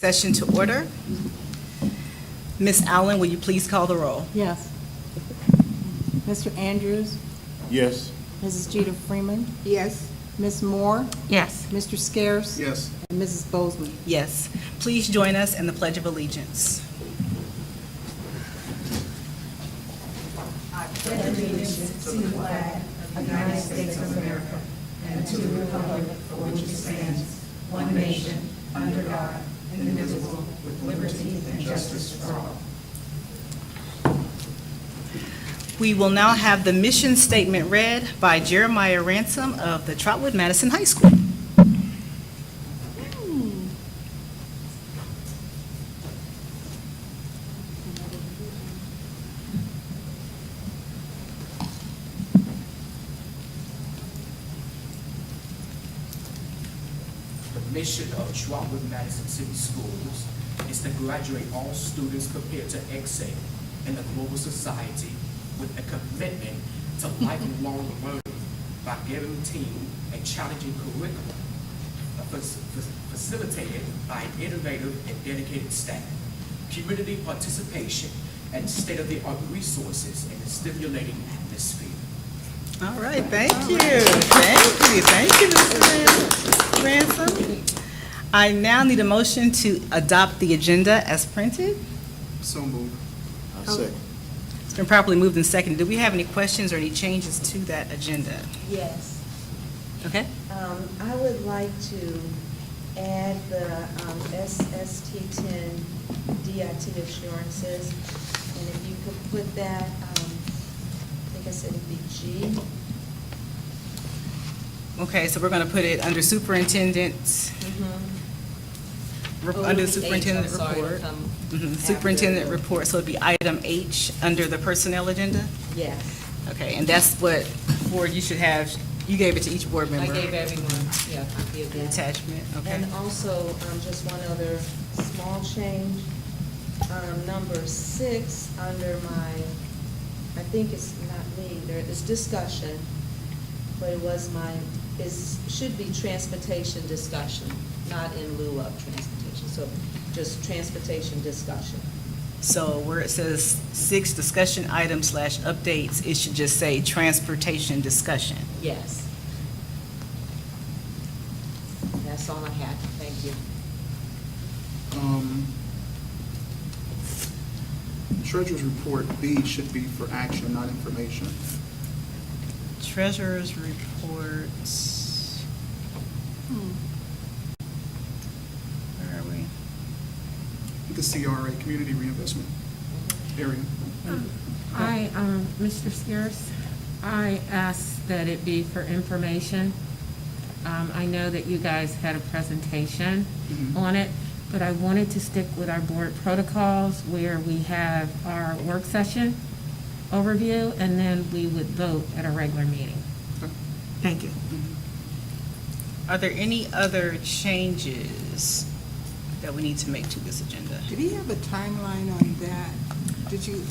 Session to order. Ms. Allen, will you please call the roll? Yes. Mr. Andrews, Yes. Mrs. Jeter Freeman, Yes. Ms. Moore, Yes. Mr. Scarce, Yes. and Mrs. Bozeman. Yes. Please join us in the Pledge of Allegiance. We will now have the mission statement read by Jeremiah Ransom of the Trotwood-Madison High School. The mission of Trotwood-Madison City Schools is to graduate all students prepared to excel in the global society with a commitment to lifelong learning by guaranteeing a challenging curriculum facilitated by an innovative and dedicated staff, community participation, and state-of-the-art resources in a stimulating atmosphere. All right, thank you. Thank you, Mr. Ransom. I now need a motion to adopt the agenda as printed. So moved. Second. It's been properly moved and seconded. Do we have any questions or any changes to that agenda? Yes. Okay? I would like to add the SST10 DIT assurances, and if you could put that, I think I said it'd be G. Okay, so we're going to put it under superintendent's, under superintendent report. Superintendent report, so it'd be item H under the personnel agenda? Yes. Okay, and that's what board you should have, you gave it to each board I member? gave everyone, yeah, a copy of The that. attachment, okay? And also, just one other small change. Number 6, under my, I think it's not me, there is discussion, but it was my, should be transportation discussion, not in lieu of transportation, so just transportation discussion. So where it says 6 discussion items / updates, it should just say transportation discussion. Yes. That's all I have, thank you. Treasurer's report B should be for action, not information. Treasurer's reports. Where are we? The CRA, Community Reinvestment Area. Mr. Scarce, I asked that it be for information. I know that you guys had a presentation on it, but I wanted to stick with our board protocols where we have our work session overview, and then we would vote at a regular meeting. Thank you. Are there any other changes that we need to make to this agenda? Did he have a timeline on that? Did you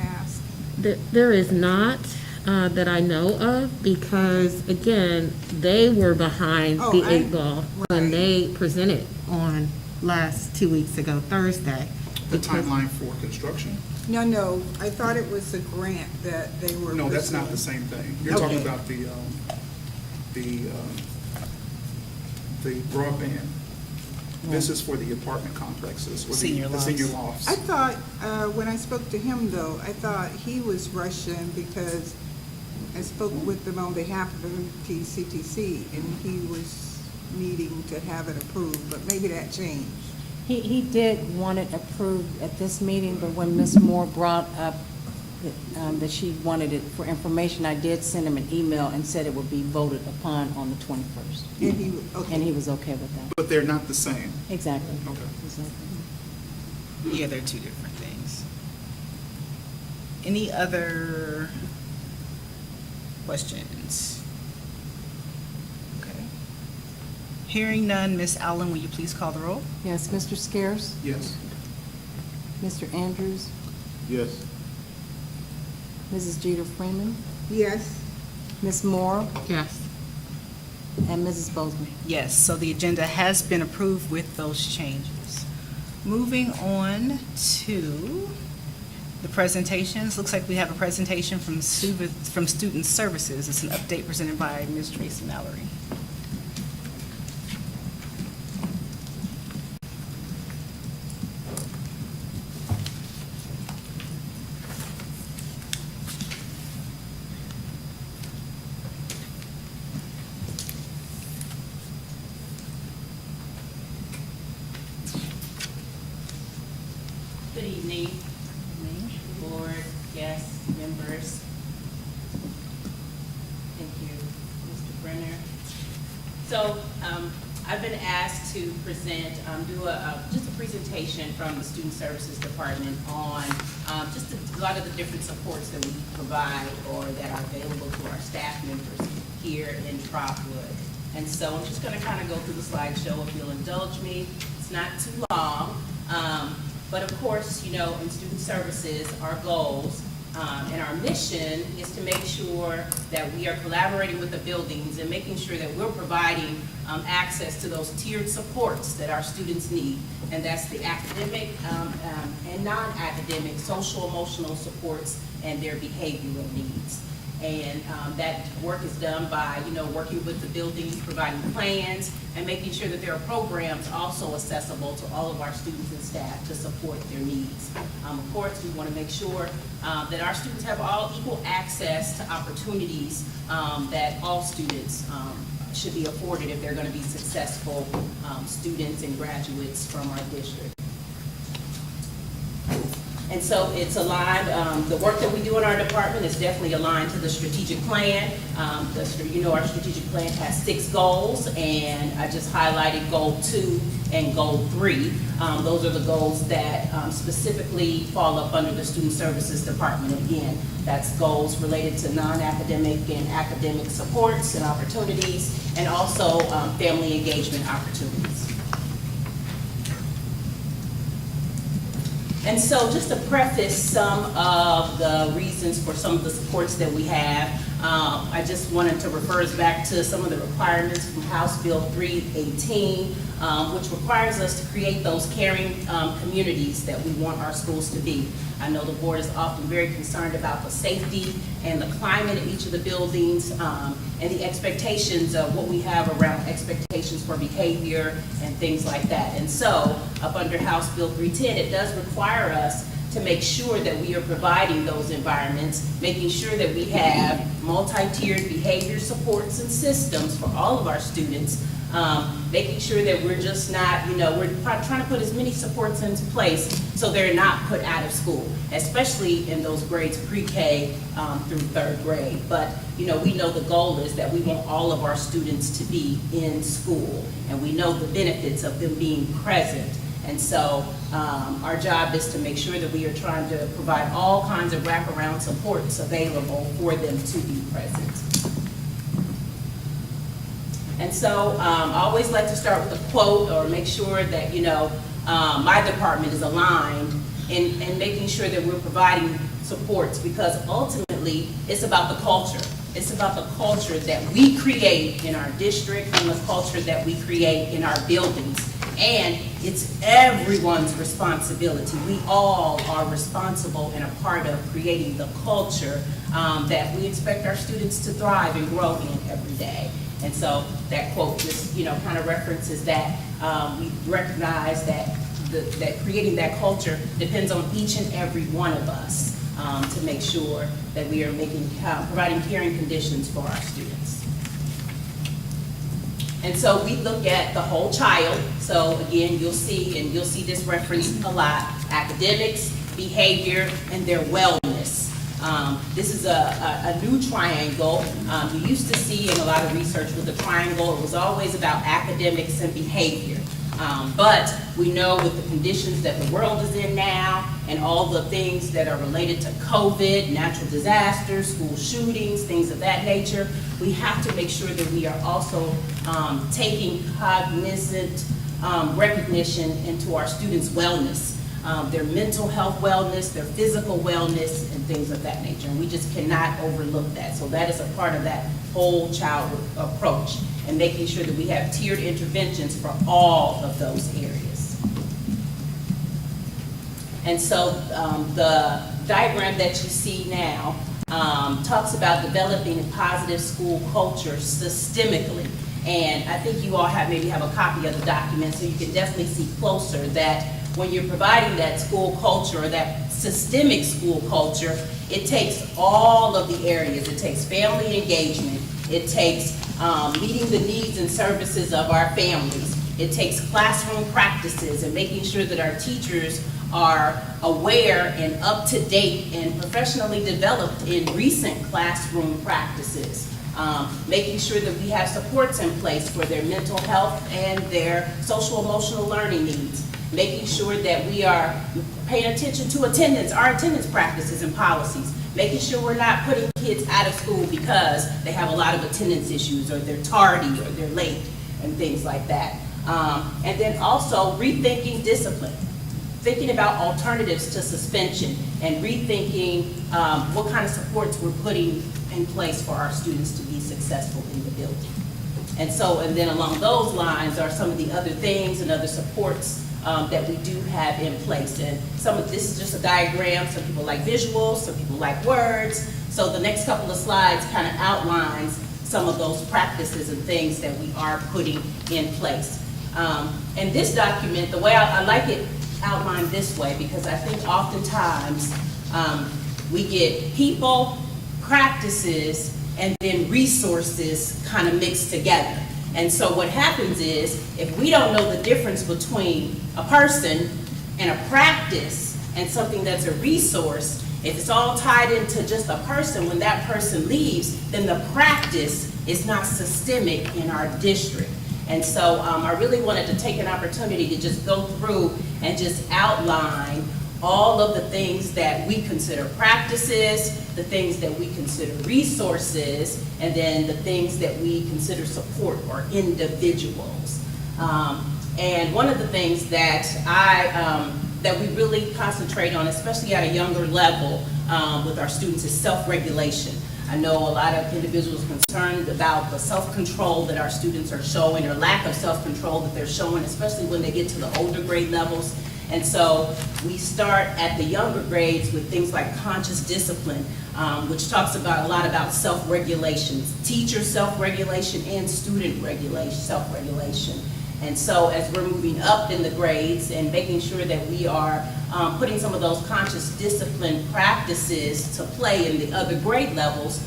ask? There is not, that I know of, because, again, they were behind the Oh, 8 ball when right. they presented on 2 weeks ago, Thursday. The timeline for construction? No, I thought it was a grant that they were. No, that's not the pursuing. same thing. You're talking Okay. about the broadband. This is for the apartment complexes. or Senior the senior lofts. lofts. I thought, when I spoke to him though, I thought he was rushing because I spoke with them on behalf of MTCTC and he was needing to have it approved, but maybe that changed. He did want it approved at this meeting, but when Ms. Moore brought up that she wanted it for information, I did send him an email and said it would be voted upon on the 21st. And he, okay. And he was okay with that. But they're not the same. Exactly. Okay. Exactly. Yeah, they're two different things. Any other questions? Okay. Hearing none, Ms. Allen, will you please call the roll? Yes, Mr. Scarce, Yes. Mr. Andrews, Yes. Mrs. Jeter Freeman, Yes, Ms. Moore, Yes. and Mrs. Bozeman. Yes, so the agenda has been approved with those changes. Moving on to the presentations. Looks like we have a presentation from Student Services. It's an update presented by Ms. Tracy Mallory. Good evening, board, guests, members. Thank you, Mr. Brenner. So, I've been asked to present, do just a presentation from the Student Services Department on just a lot of the different supports that we provide or that are available to our staff members here in Trotwood. And so I'm just going to kind of go through the slideshow if you'll indulge me. It's not too long. But of course, you know, in student services, our goals and our mission is to make sure that we are collaborating with the buildings and making sure that we're providing access to those tiered supports that our students need. And that's the academic and non-academic, social, emotional supports and their behavioral needs. And that work is done by, you know, working with the buildings, providing plans, and making sure that there are programs also accessible to all of our students and staff to support their needs. Of course, we want to make sure that our students have all equal access to opportunities that all students should be afforded if they're going to be successful students and graduates from our district. And so it's aligned, the work that we do in our department is definitely aligned to the strategic plan. You know, our strategic plan has 6 goals, and I just highlighted goal 2 and goal 3. Those are the goals that specifically fall up under the Student Services Department. Again, that's goals related to non-academic and academic supports and opportunities, and also family engagement opportunities. And so just to preface some of the reasons for some of the supports that we have, I just wanted to refer us back to some of the requirements from House Bill 318, which requires us to create those caring communities that we want our schools to be. I know the board is often very concerned about the safety and the climate of each of the buildings and the expectations of what we have around expectations for behavior and things like that. And so up under House Bill 310, it does require us to make sure that we are providing those environments, making sure that we have multi-tiered behavior supports and systems for all of our students, making sure that we're just not, you know, we're trying to put as many supports into place so they're not put out of school, especially in those grades pre-K through 3rd grade. But, you know, we know the goal is that we want all of our students to be in school, and we know the benefits of them being present. And so our job is to make sure that we are trying to provide all kinds of wraparound supports available for them to be present. And so I always like to start with a quote or make sure that, you know, my department is aligned in making sure that we're providing supports, because ultimately it's about the culture. It's about the culture that we create in our district and the culture that we create in our buildings. And it's everyone's responsibility. We all are responsible and a part of creating the culture that we expect our students to thrive and grow in every day. And so that quote just, you know, kind of references that. We recognize that that creating that culture depends on each and every one of us to make sure that we are providing caring conditions for our students. And so we look at the whole child. So again, you'll see this referenced a lot: academics, behavior, and their wellness. This is a new triangle. You used to see in a lot of research with the triangle, it was always about academics and behavior. But we know with the conditions that the world is in now and all the things that are related to COVID, natural disasters, school shootings, things of that nature, we have to make sure that we are also taking cognizant recognition into our students' wellness, their mental health wellness, their physical wellness, and things of that nature. And we just cannot overlook that. So that is a part of that whole child approach, and making sure that we have tiered interventions for all of those areas. And so the diagram that you see now talks about developing a positive school culture systemically. And I think you all maybe have a copy of the document, so you can definitely see closer that when you're providing that school culture or that systemic school culture, it takes all of the areas. It takes family engagement. It takes meeting the needs and services of our families. It takes classroom practices and making sure that our teachers are aware and up to date and professionally developed in recent classroom practices. Making sure that we have supports in place for their mental health and their social emotional learning needs. Making sure that we are paying attention to attendance, our attendance practices and policies. Making sure we're not putting kids out of school because they have a lot of attendance issues or they're tardy or they're late and things like that. And then also rethinking discipline. Thinking about alternatives to suspension and rethinking what kind of supports we're putting in place for our students to be successful in the building. And then along those lines are some of the other things and other supports that we do have in place. And this is just a diagram. Some people like visuals, some people like words. So the next couple of slides kind of outlines some of those practices and things that we are putting in place. And this document, the way I like it outlined this way, because I think oftentimes we get people, practices, and then resources kind of mixed together. And so what happens is, if we don't know the difference between a person and a practice and something that's a resource, if it's all tied into just a person, when that person leaves, then the practice is not systemic in our district. And so I really wanted to take an opportunity to just go through and just outline all of the things that we consider practices, the things that we consider resources, and then the things that we consider support or individuals. And one of the things that that we really concentrate on, especially at a younger level with our students, is self-regulation. I know a lot of individuals are concerned about the self-control that our students are showing, or lack of self-control that they're showing, especially when they get to the older grade levels. And so we start at the younger grades with things like conscious discipline, which talks about a lot about self-regulation, teacher self-regulation and student self-regulation. And so as we're moving up in the grades and making sure that we are putting some of those conscious discipline practices to play in the other grade levels,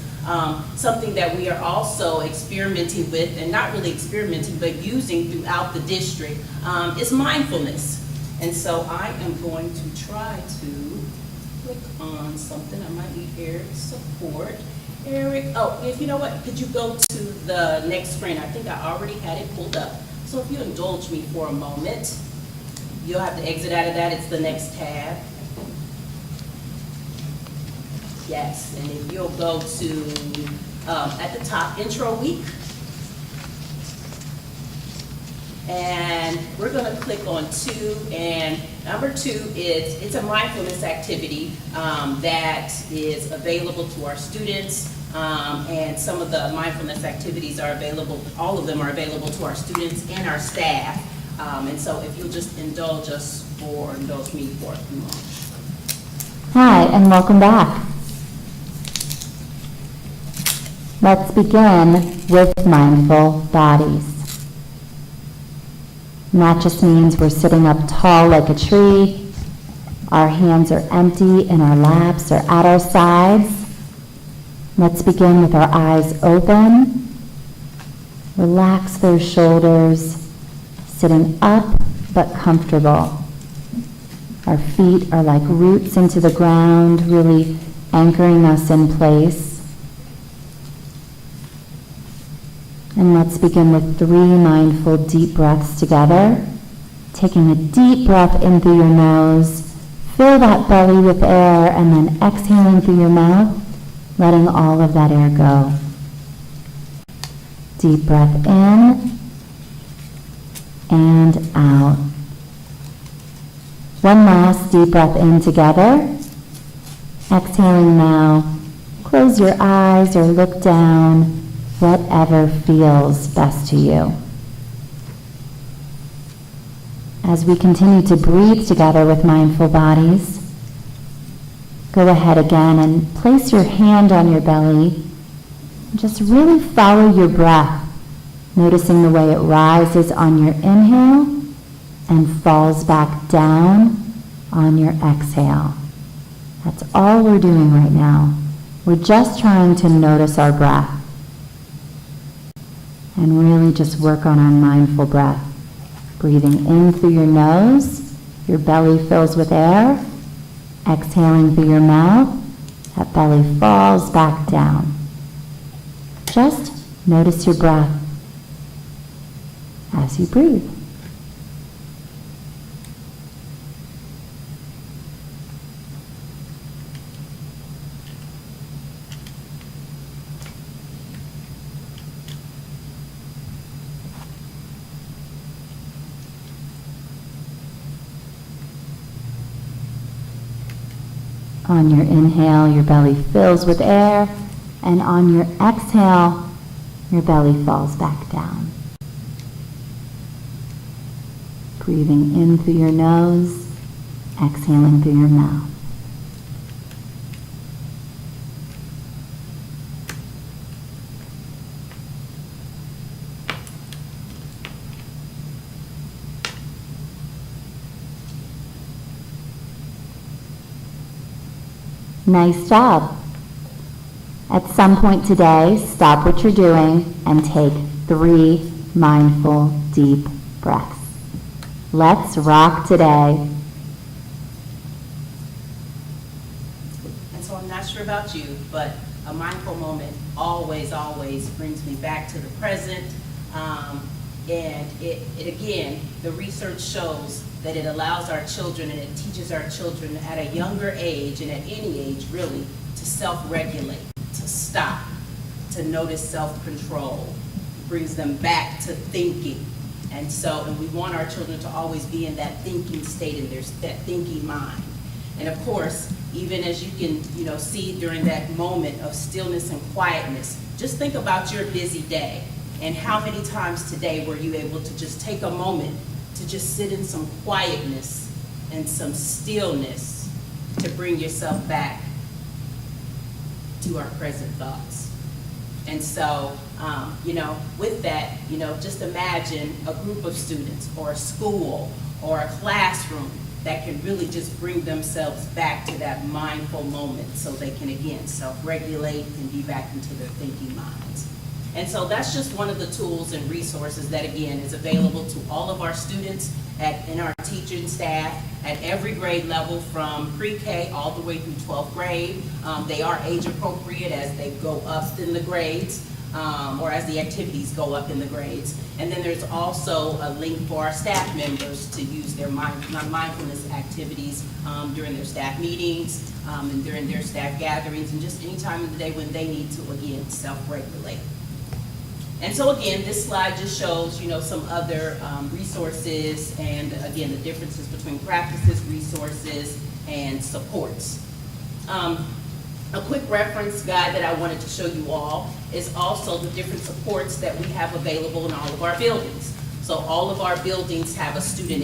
something that we are also experimenting with, and not really experimenting, but using throughout the district, is mindfulness. And so I am going to try to click on something. I might need Eric's support. Eric, if you know what, could you go to the next screen? I think I already had it pulled up. So if you indulge me for a moment, you'll have to exit out of that. It's the next tab. Yes, and if you'll go to, at the top, Intro Week. And we're going to click on 2, and number 2 is, it's a mindfulness activity that is available to our students, and some of the mindfulness activities are available, all of them are available to our students and our staff. And so if you'll just indulge me for a few moments. Hi, and welcome back. Let's begin with mindful bodies. And that just means we're sitting up tall like a tree. Our hands are empty in our laps or at our sides. Let's begin with our eyes open. Relax those shoulders, sitting up but comfortable. Our feet are like roots into the ground, really anchoring us in place. And let's begin with 3 mindful deep breaths together. Taking a deep breath in through your nose, fill that belly with air, and then exhaling through your mouth, letting all of that air go. Deep breath in and out. One last deep breath in together. Exhaling now. Close your eyes or look down. Whatever feels best to you. As we continue to breathe together with mindful bodies, go ahead again and place your hand on your belly. Just really follow your breath, noticing the way it rises on your inhale and falls back down on your exhale. That's all we're doing right now. We're just trying to notice our breath and really just work on our mindful breath. Breathing in through your nose, your belly fills with air. Exhaling through your mouth, that belly falls back down. Just notice your breath as you breathe. On your inhale, your belly fills with air, and on your exhale, your belly falls back down. Breathing in through your nose, exhaling through your mouth. Nice job. At some point today, stop what you're doing and take 3 mindful, deep breaths. Let's rock today. And so I'm not sure about you, but a mindful moment always, always brings me back to the present. And it again, the research shows that it allows our children and it teaches our children at a younger age and at any age really to self-regulate, to stop, to notice self-control, brings them back to thinking. And we want our children to always be in that thinking state, in that thinking mind. And of course, even as you can, see during that moment of stillness and quietness, just think about your busy day and how many times today were you able to just take a moment to just sit in some quietness and some stillness to bring yourself back to our present thoughts. And so, with that, just imagine a group of students or a school or a classroom that can really just bring themselves back to that mindful moment so they can, again, self-regulate and be back into their thinking minds. And so that's just one of the tools and resources that, again, is available to all of our students in our teaching staff at every grade level from pre-K all the way through 12th grade. They are age appropriate as they go up in the grades or as the activities go up in the grades. And then there's also a link for our staff members to use their mindfulness activities during their staff meetings and during their staff gatherings and just any time of the day when they need to, again, self-regulate. And so again, this slide just shows, some other resources and again, the differences between practices, resources, and supports. A quick reference guide that I wanted to show you all is also the different supports that we have available in all of our buildings. So all of our buildings have a student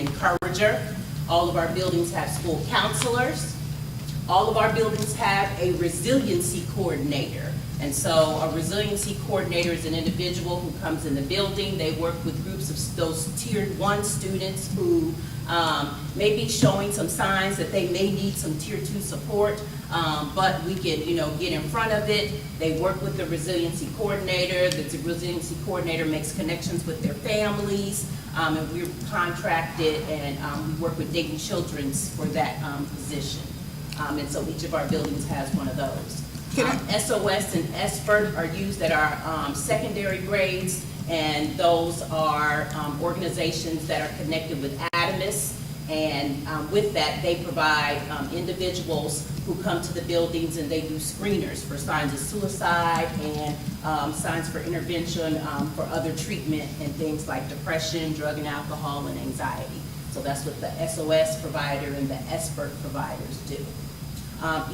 encourager. All of our buildings have school counselors. All of our buildings have a resiliency coordinator. And so a resiliency coordinator is an individual who comes in the building. They work with groups of those Tier 1 students who may be showing some signs that they may need some Tier 2 support, but we can, get in front of it. They work with the resiliency coordinator. The resiliency coordinator makes connections with their families, and we're contracted and we work with Dayton Children's for that position. And so each of our buildings has one of those. SOS and SFERT are used at our secondary grades, and those are organizations that are connected with Adamus, and with that, they provide individuals who come to the buildings and they do screeners for signs of suicide and signs for intervention for other treatment and things like depression, drug and alcohol, and anxiety. So that's what the SOS provider and the SFERT providers do.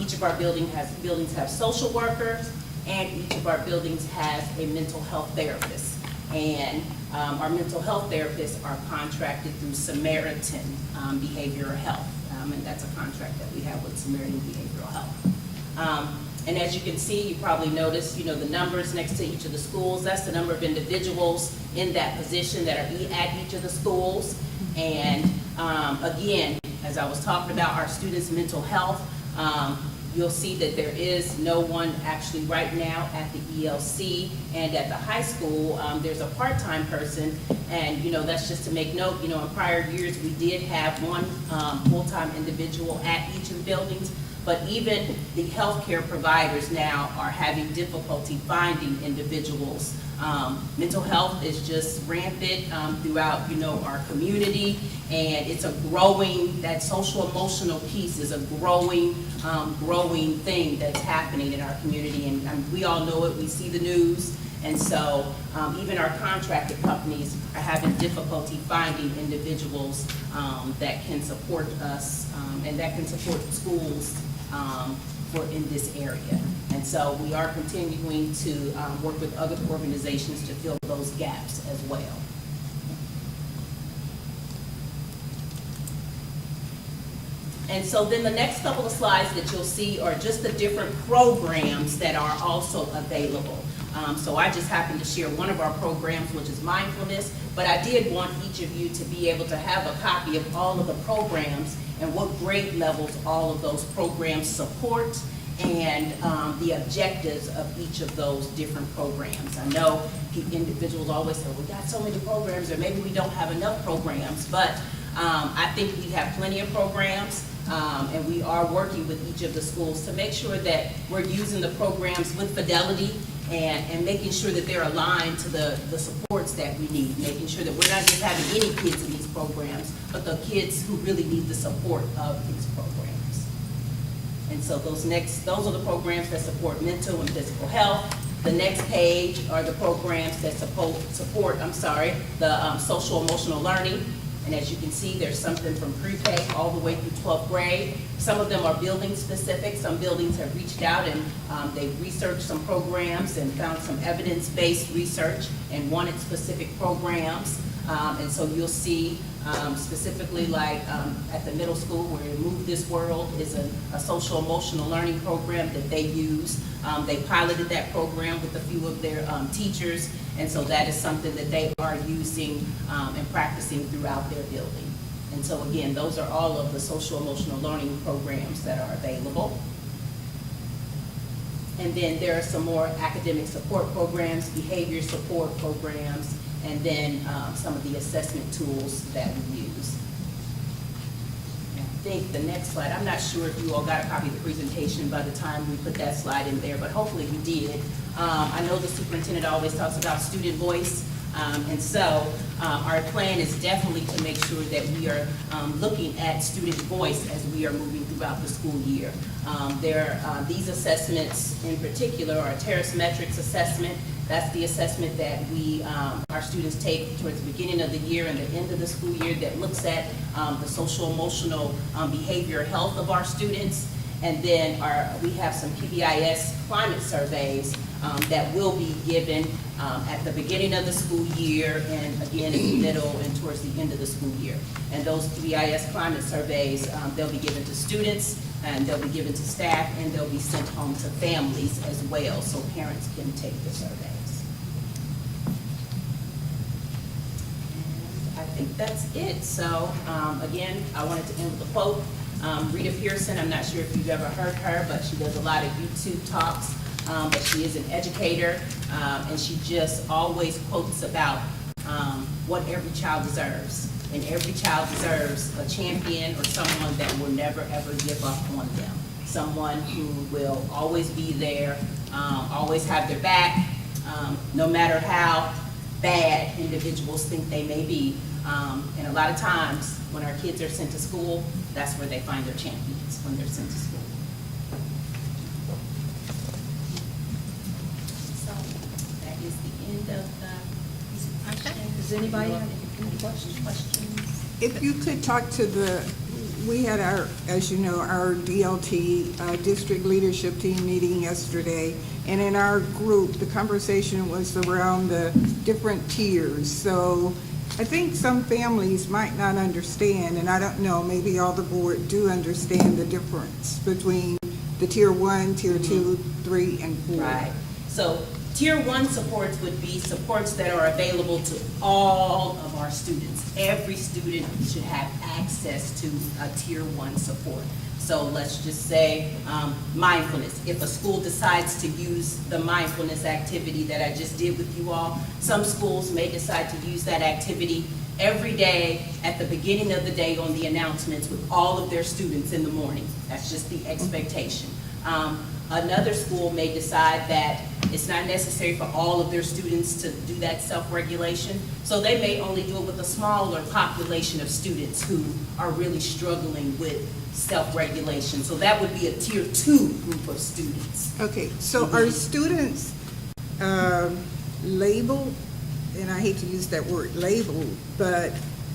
Each of our buildings have social workers, and each of our buildings has a mental health therapist. And our mental health therapists are contracted through Samaritan Behavioral Health. And that's a contract that we have with Samaritan Behavioral Health. And as you can see, you probably noticed, the numbers next to each of the schools. That's the number of individuals in that position that are at each of the schools. And again, as I was talking about our students' mental health, you'll see that there is no one actually right now at the ELC, and at the high school, there's a part-time person, and, that's just to make note, in prior years, we did have one full-time individual at each of the buildings, but even the healthcare providers now are having difficulty finding individuals. Mental health is just rampant throughout, our community, and it's a growing, that social emotional piece is a growing thing that's happening in our community, and we all know it, we see the news, and so even our contracted companies are having difficulty finding individuals that can support us and that can support schools in this area. And so we are continuing to work with other organizations to fill those gaps as well. And so then the next couple of slides that you'll see are just the different programs that are also available. So I just happened to share one of our programs, which is Mindfulness, but I did want each of you to be able to have a copy of all of the programs and what grade levels all of those programs support, and the objectives of each of those different programs. I know individuals always say, we got so many programs, or maybe we don't have enough programs, but I think we have plenty of programs, and we are working with each of the schools to make sure that we're using the programs with fidelity and making sure that they're aligned to the supports that we need, making sure that we're not just having any kids in these programs, but the kids who really need the support of these programs. And so those are the programs that support mental and physical health. The next page are the programs that support the social emotional learning. And as you can see, there's something from pre-K all the way through 12th grade. Some of them are building specific. Some buildings have reached out and they've researched some programs and found some evidence-based research and wanted specific programs. And so you'll see specifically like at the middle school where Move This World is a social emotional learning program that they use. They piloted that program with a few of their teachers, and so that is something that they are using and practicing throughout their building. And so again, those are all of the social emotional learning programs that are available. And then there are some more academic support programs, behavior support programs, and then some of the assessment tools that we use. I think the next slide, I'm not sure if you all got a copy of the presentation by the time we put that slide in there, but hopefully you did. I know the superintendent always talks about student voice, and so our plan is definitely to make sure that we are looking at student voice as we are moving throughout the school year. These assessments in particular are a Terrace Metrics assessment. That's the assessment that our students take towards the beginning of the year and the end of the school year that looks at the social emotional behavior health of our students. And then we have some PBIS climate surveys that will be given at the beginning of the school year and again in the middle and towards the end of the school year. And those PBIS climate surveys, they'll be given to students, and they'll be given to staff, and they'll be sent home to families as well, so parents can take the surveys. And I think that's it. So again, I wanted to end with a quote. Rita Pearson, I'm not sure if you've ever heard her, but she does a lot of YouTube talks, but she is an educator, and she just always quotes about what every child deserves. And every child deserves a champion or someone that will never, ever give up on them. Someone who will always be there, always have their back, no matter how bad individuals think they may be. And a lot of times, when our kids are sent to school, that's where they find their champions, when they're sent to school. So that is the end of the presentation. Does anybody have any questions? If you could talk to the we had our, as you know, our DLT, District Leadership Team meeting yesterday, and in our group, the conversation was around the different tiers. So I think some families might not understand, and I don't know, maybe all the board do understand the difference between the tier 1, tier 2, 3, and 4. Right. So tier 1 supports would be supports that are available to all of our students. Every student should have access to a tier 1 support. So let's just say mindfulness. If a school decides to use the mindfulness activity that I just did with you all, some schools may decide to use that activity every day at the beginning of the day on the announcements with all of their students in the morning. That's just the expectation. Another school may decide that it's not necessary for all of their students to do that self-regulation, so they may only do it with a smaller population of students who are really struggling with self-regulation. So that would be a tier 2 group of students. Okay, so are students labeled, and I hate to use that word labeled, but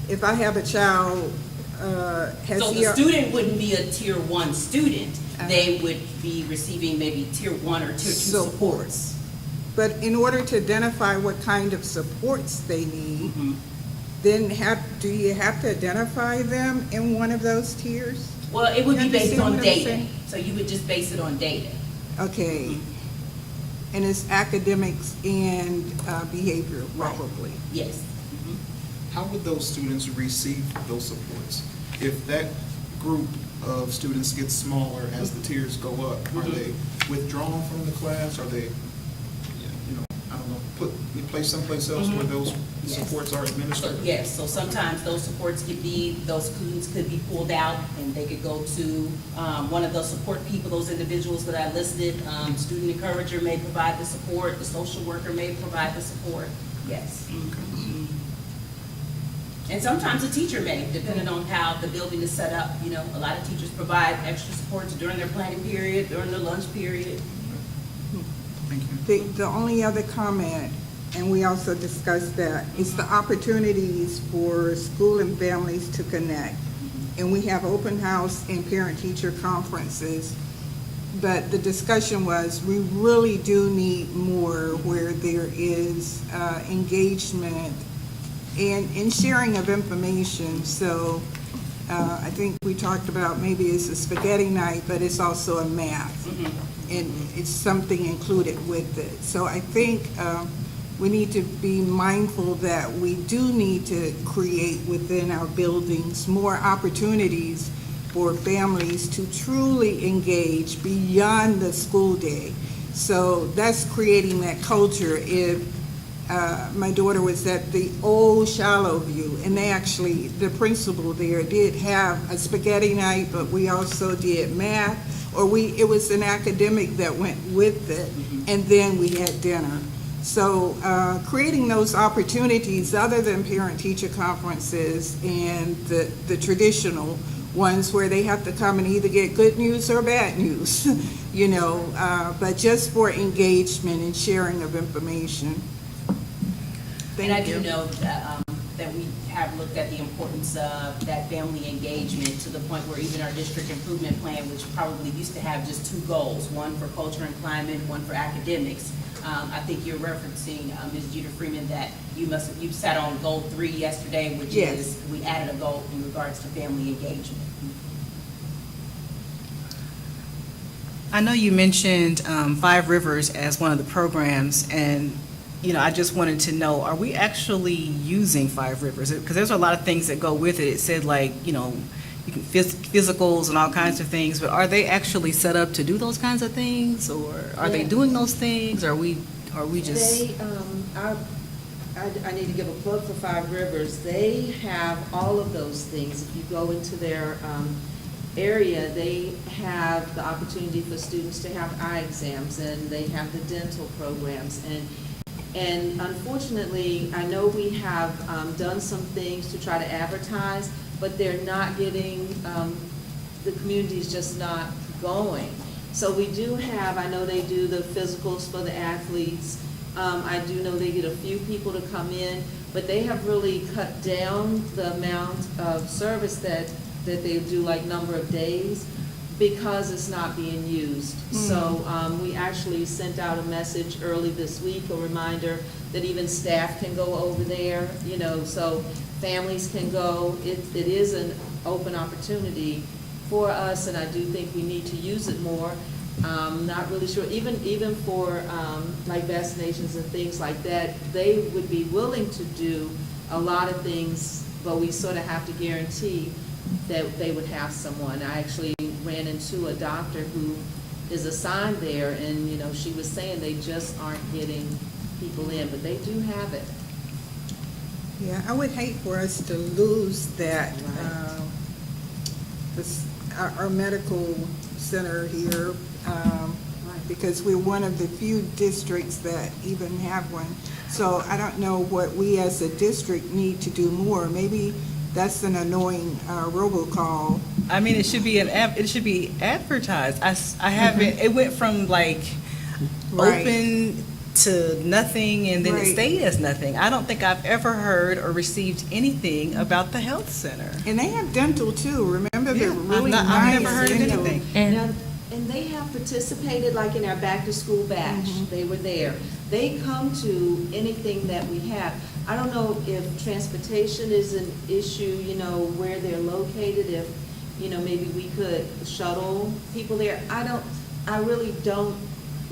if I have a child, has So he... the student wouldn't be a tier 1 student. They would be receiving maybe tier 1 or tier 2 supports. But in order to identify what kind of supports they need, then do you have to identify them in one of those tiers? Well, it would You be based understand on what I'm data. saying? So you would just base it on data. Okay. And it's academics and behavior, probably. Yes. How would those students receive those supports? If that group of students gets smaller as the tiers go up, are they withdrawn from the class? Are they, I don't know, placed someplace else where those supports are administered? Yes, so sometimes those supports those students could be pulled out and they could go to one of those support people, those individuals that I listed. Student encourager may provide the support, the social worker may provide the support, yes. And sometimes a teacher may, depending on how the building is set up. A lot of teachers provide extra supports during their planning period, during their lunch period. Thank you. The only other comment, and we also discussed that, is the opportunities for school and families to connect. And we have open house and parent-teacher conferences, but the discussion was we really do need more where there is engagement and sharing of information. So I think we talked about maybe it's a spaghetti night, but it's also a math. And it's something included with it. So I think we need to be mindful that we do need to create within our buildings more opportunities for families to truly engage beyond the school day. So that's creating that culture. If my daughter was at the old Shallow View, and they actually, the principal there did have a spaghetti night, but we also did math, or it was an academic that went with it, and then we had dinner. So creating those opportunities other than parent-teacher conferences and the traditional ones where they have to come and either get good news or bad news, but just for engagement and sharing of information. And I do know that we have looked at the importance of that family engagement to the point where even our district improvement plan, which probably used to have just 2 goals, one for culture and climate, one for academics. I think you're referencing, Ms. Jeter Freeman, that you sat on goal 3 yesterday, which is we added a goal in regards to family engagement. I know you mentioned Five Rivers as one of the programs, and I just wanted to know, are we actually using Five Rivers? Because there's a lot of things that go with it. It said you can physicals and all kinds of things, but are they actually set up to do those kinds of things, or are they doing those things? Or are we just? I need to give a plug for Five Rivers. They have all of those things. If you go into their area, they have the opportunity for students to have eye exams, and they have the dental programs. And unfortunately, I know we have done some things to try to advertise, but they're not getting, the community's just not going. So we do have, I know they do the physicals for the athletes. I do know they get a few people to come in, but they have really cut down the amount of service that that they do like number of days, because it's not being used. So we actually sent out a message early this week, a reminder that even staff can go over there, you know, so families can go. It is an open opportunity for us, and I do think we need to use it more. Not really sure, even for like vaccinations and things like that, they would be willing to do a lot of things, but we sort of have to guarantee that they would have someone. I actually ran into a doctor who is assigned there, and, you know, she was saying they just aren't getting people in, but they do have it. Yeah, I would hate for us to lose that, Right. our medical center here, because we're one of the few districts that even have one. So I don't know what we as a district need to do more. Maybe that's an annoying robocall. I mean, it should be it should be advertised. I haven't, it went from like Right. open to nothing, and then it Right. stayed as nothing. I don't think I've ever heard or received anything about the health center. And they have dental too, remember? They're Yeah, really nice. I've never heard of dental. anything. And they have participated, like in our back-to-school batch, they were there. They come to anything that we have. I don't know if transportation is an issue, you know, where they're located, if, you know, maybe we could shuttle people there. I really don't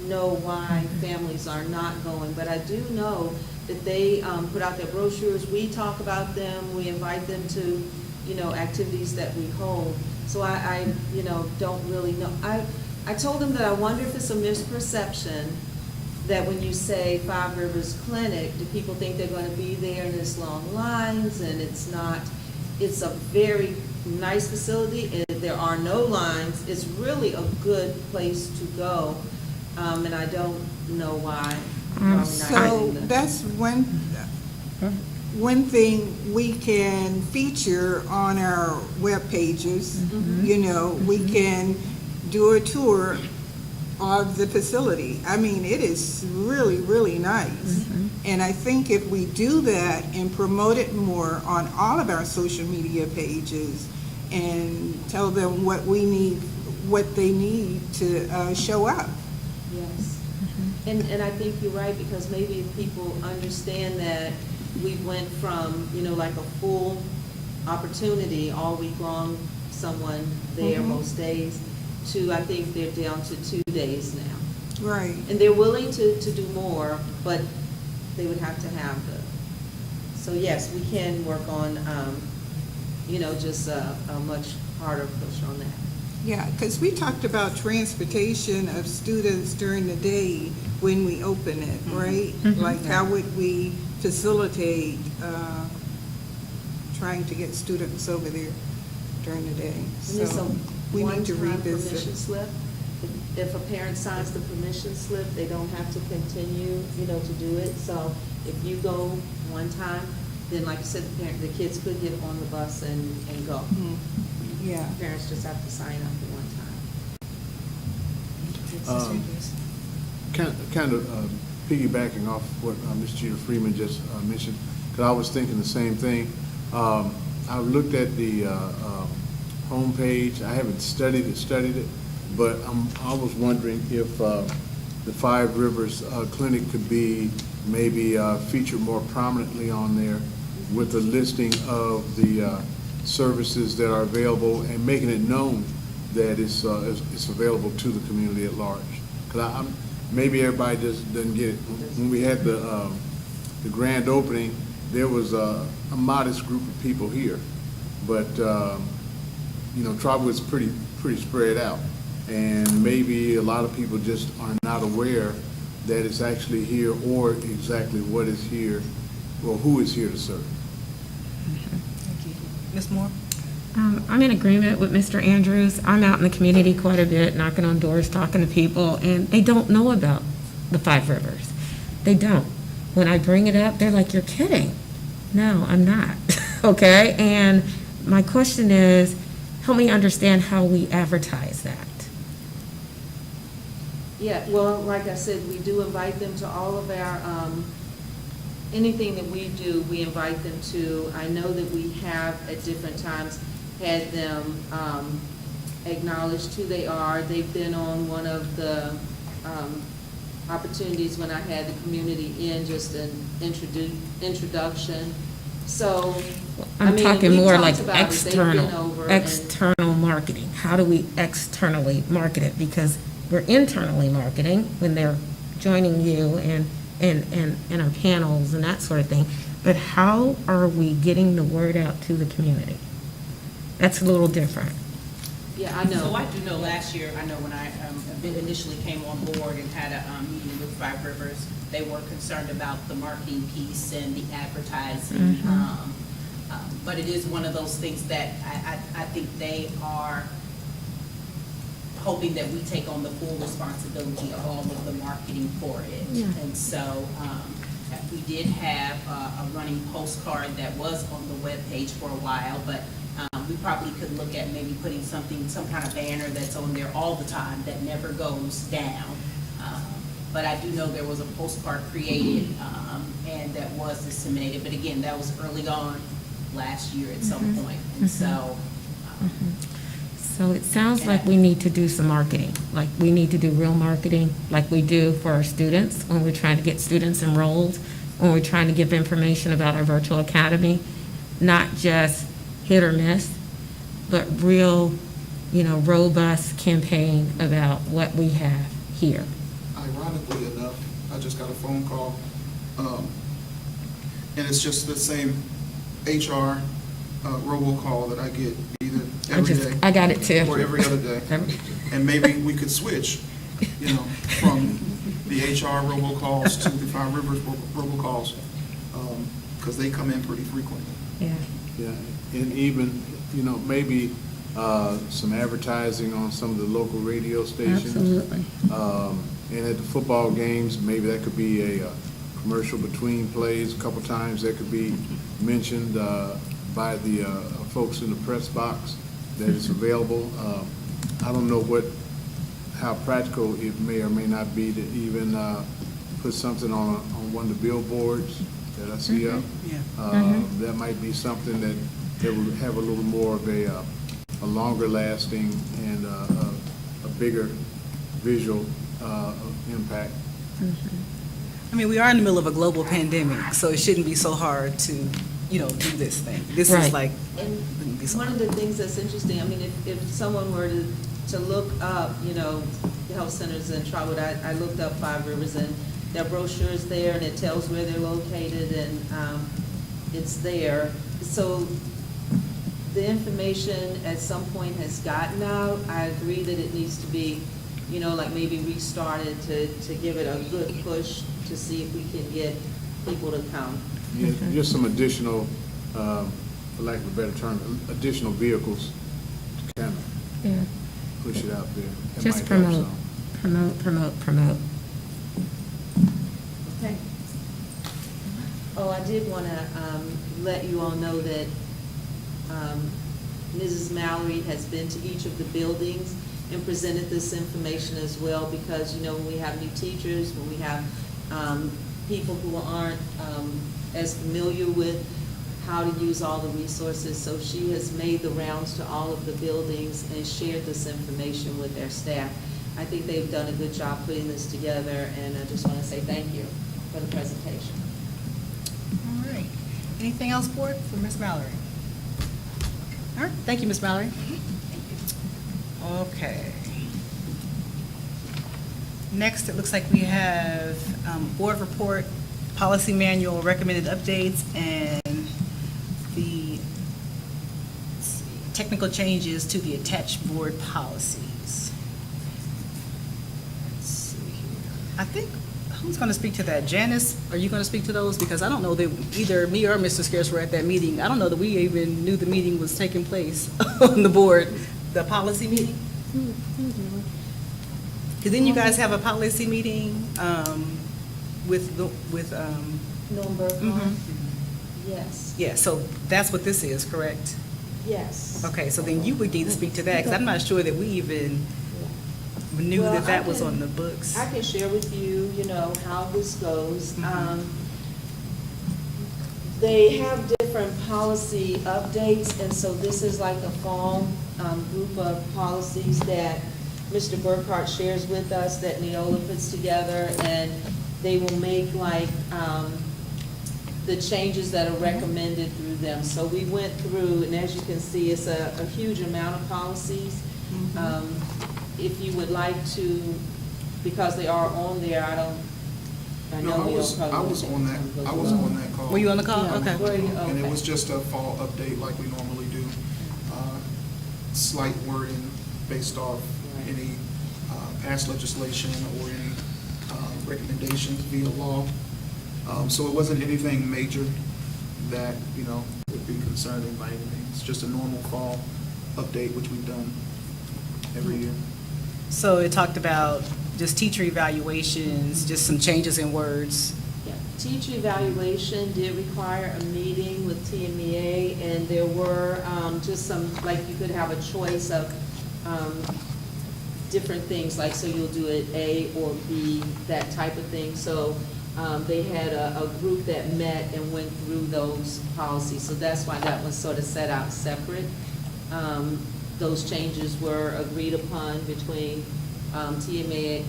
know why families are not going, but I do know that they put out their brochures, we talk about them, we invite them to, you know, activities that we hold. So I you know, don't really know. I told them that I wonder if it's a misperception that when you say Five Rivers Clinic, do people think they're going to be there in this long lines? And it's not. It's a very nice facility, and there are no lines. It's really a good place to go, and I don't know why. Probably not So using the- that's one thing we can feature on our web pages. You know, we can do a tour of the facility. I mean, it is really, really nice. And I think if we do that and promote it more on all of our social media pages and tell them what we need, what they need to show up. Yes. And I think you're right, because maybe if people understand that we went from, you know, like a full opportunity all week long, someone there most days, to, I think they're down to 2 days now. Right. And they're willing to do more, but they would have to have the, so yes, we can work on, you know, just a much harder push on that. Yeah, because we talked about transportation of students during the day when we open it, right? Like, how would we facilitate trying to get students over there during the day? And it's a So we need to one-time revisit. permission slip. If a parent signs the permission slip, they don't have to continue, you know, to do it. So if you go one time, then like I said, the kids could get on the bus and go. Yeah. Parents just have to sign up for one time. Kind of piggybacking off what Ms. Jeter Freeman just mentioned, because I was thinking the same thing. I looked at the homepage. I haven't studied it, but I was wondering if the Five Rivers Clinic could be maybe featured more prominently on there with a listing of the services that are available and making it known that it's available to the community at large. Because maybe everybody just doesn't get it. When we had the grand opening, there was a modest group of people here, but you know, Trotwood's pretty spread out, and maybe a lot of people just are not aware that it's actually here or exactly what is here or who is here to serve. Thank you. Ms. Moore? I'm in agreement with Mr. Andrews. I'm out in the community quite a bit, knocking on doors, talking to people, and they don't know about the Five Rivers. They don't. When I bring it up, they're like, "You're kidding." No, I'm not. Okay? And my question is, help me understand how we advertise that. Yeah, well, like I said, we do invite them to all of our, anything that we do, we invite them to. I know that we have at different times had them acknowledged who they are. They've been on one of the opportunities when I had the community in, just an introduction. So, I I'm mean, talking we more talked like about it. They've been over and- external marketing. How do we externally market it? Because we're internally marketing when they're joining you and our panels and that sort of thing. But how are we getting the word out to the community? That's a little different. Yeah, I know. So I do know last year, I know when I initially came on board and had a meeting with Five Rivers, they were concerned about the marketing piece and the advertising. But it is one of those things that I think they are hoping that we take on the full responsibility of all of the marketing for it. Yeah. And so we did have a running postcard that was on the webpage for a while, but we probably could look at maybe putting some kind of banner that's on there all the time that never goes down. But I do know there was a postcard created and that was disseminated. But again, that was early on last year at some point. And so. So it sounds like we need to do some marketing, like we need to do real marketing, like we do for our students when we're trying to get students enrolled, when we're trying to give information about our virtual academy, not just hit or miss, but real, robust campaign about what we have here. Ironically enough, I just got a phone call, and it's just the same HR robocall that I get either every day. I got it too. Or every other day. And maybe we could switch, from the HR robocalls to the Five Rivers robocalls, because they come in pretty frequently. Yeah. Yeah, and even, maybe some advertising on some of the local radio stations. Absolutely. And at the football games, maybe that could be a commercial between plays a couple times. That could be mentioned by the folks in the press box that it's available. I don't know how practical it may or may not be to even put something on one of the billboards that I see up. Yeah. That might be something that will have a little more of a longer lasting and a bigger visual impact. I mean, we are in the middle of a global pandemic, so it shouldn't be so hard to, do this thing. This Right. is like, And wouldn't be so one of hard. the things that's interesting, I mean, if someone were to look up, the health centers in Trotwood, I looked up Five Rivers, and their brochure is there, and it tells where they're located, and it's there. So the information at some point has gotten out. I agree that it needs to be, like maybe restarted to give it a good push to see if we can get people to come. Yeah, just some additional, for lack of a better term, additional vehicles to kind of Yeah. push it out there. That Just might help promote, some. promote. Okay. Oh, I did want to let you all know that Mrs. Mallory has been to each of the buildings and presented this information as well, because, when we have new teachers, when we have people who aren't as familiar with how to use all the resources, so she has made the rounds to all of the buildings and shared this information with their staff. I think they've done a good job putting this together, and I just want to say thank you for the presentation. All right. Anything else, board, for Ms. Mallory? All right, thank you, Ms. Mallory. Okay. Next, it looks like we have board report, policy manual, recommended updates, and the technical changes to the attached board policies. Let's see here. I think, who's going to speak to that? Janice, are you going to speak to those? Because I don't know that either me or Mr. Scarce were at that meeting. I don't know that we even knew the meeting was taking place on the board, the policy meeting. Because then you guys have a policy meeting with. Norm Burkhardt? Mhm. Yes, Yeah, so that's what this is, correct? yes. Okay, so then you would need to speak to that, because I'm not sure that we even knew Well, that that I was can- on the books. I can share with you, how this goes. Mhm. They have different different policy updates, and so this is like a fall group of policies that Mr. Burkhart shares with us, that Neola puts together, and they will make like the changes that are recommended through them. So we went through, and as you can see, it's a huge amount of policies. If you would like to, because they are on there, I know No, I Neil was probably on that, would- I was on that call. Were you on the call? Yeah. Okay. Were you? And it Okay. was just a fall update like we normally do. Slight wording based off Right. any past legislation or any recommendations via law. So it wasn't anything major that, would be concerning by any means. It's just a normal fall update, which we've done every year. So it talked about just teacher evaluations, just some changes in words. Yeah, teacher evaluation did require a meeting with TMEA, and there were just some, like you could have a choice of different things, like so you'll do it A or B, that type of thing. So they had a group that met and went through those policies, so that's why that was sort of set out separate. Those changes were agreed upon between TMEA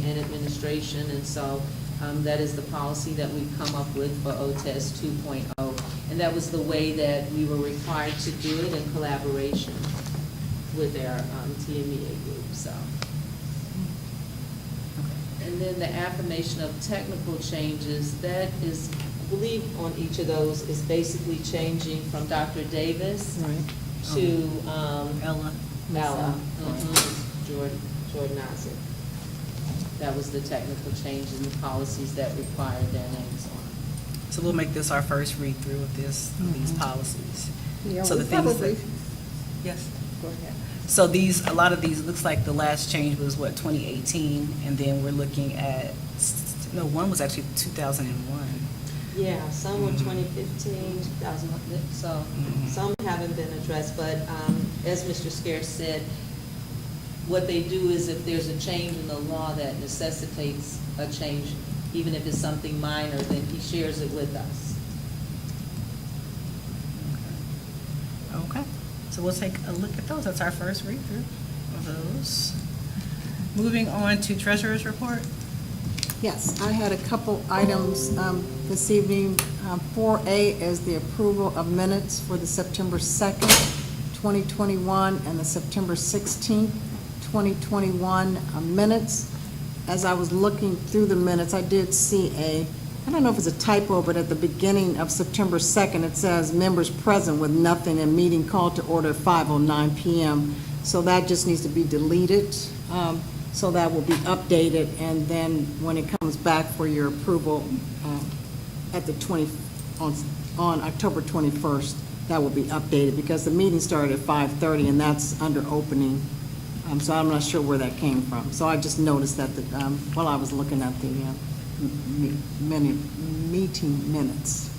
and administration, and so that is the policy that we've come up with for OTES 2.0. And that was the way that we were required to do it in collaboration with our TMEA group, so. And then the affirmation of technical changes, that is, I believe on each of those is basically changing from Dr. Davis to Ella. Ella, Jordan Isaac. That was the technical change in the policies that required their names on. So we'll make this our first read-through of these policies. Yeah, So we the things probably, that, yes. go ahead. So these, a lot of these, it looks like the last change was what, 2018? And then we're looking at, no, one was actually 2001. Yeah, some were 2015, 2000, so some haven't been addressed, but as Mr. Scarce said, what they do is if there's a change in the law that necessitates a change, even if it's something minor, then he shares it with us. Okay, so we'll take a look at those. That's our first read-through of those. Moving on to treasurer's report. Yes, I had a couple items this evening. 4A is the approval of minutes for the September 2nd, 2021, and the September 16th, 2021 minutes. As I was looking through the minutes, I did see I don't know if it's a typo, but at the beginning of September 2nd, it says members present with nothing and meeting called to order at 5:09 p.m. So that just needs to be deleted. So that will be updated, and then when it comes back for your approval at the on October 21st, that will be updated, because the meeting started at 5:30, and that's under opening. So I'm not sure where that came from. So I just noticed that while I was looking at the meeting minutes.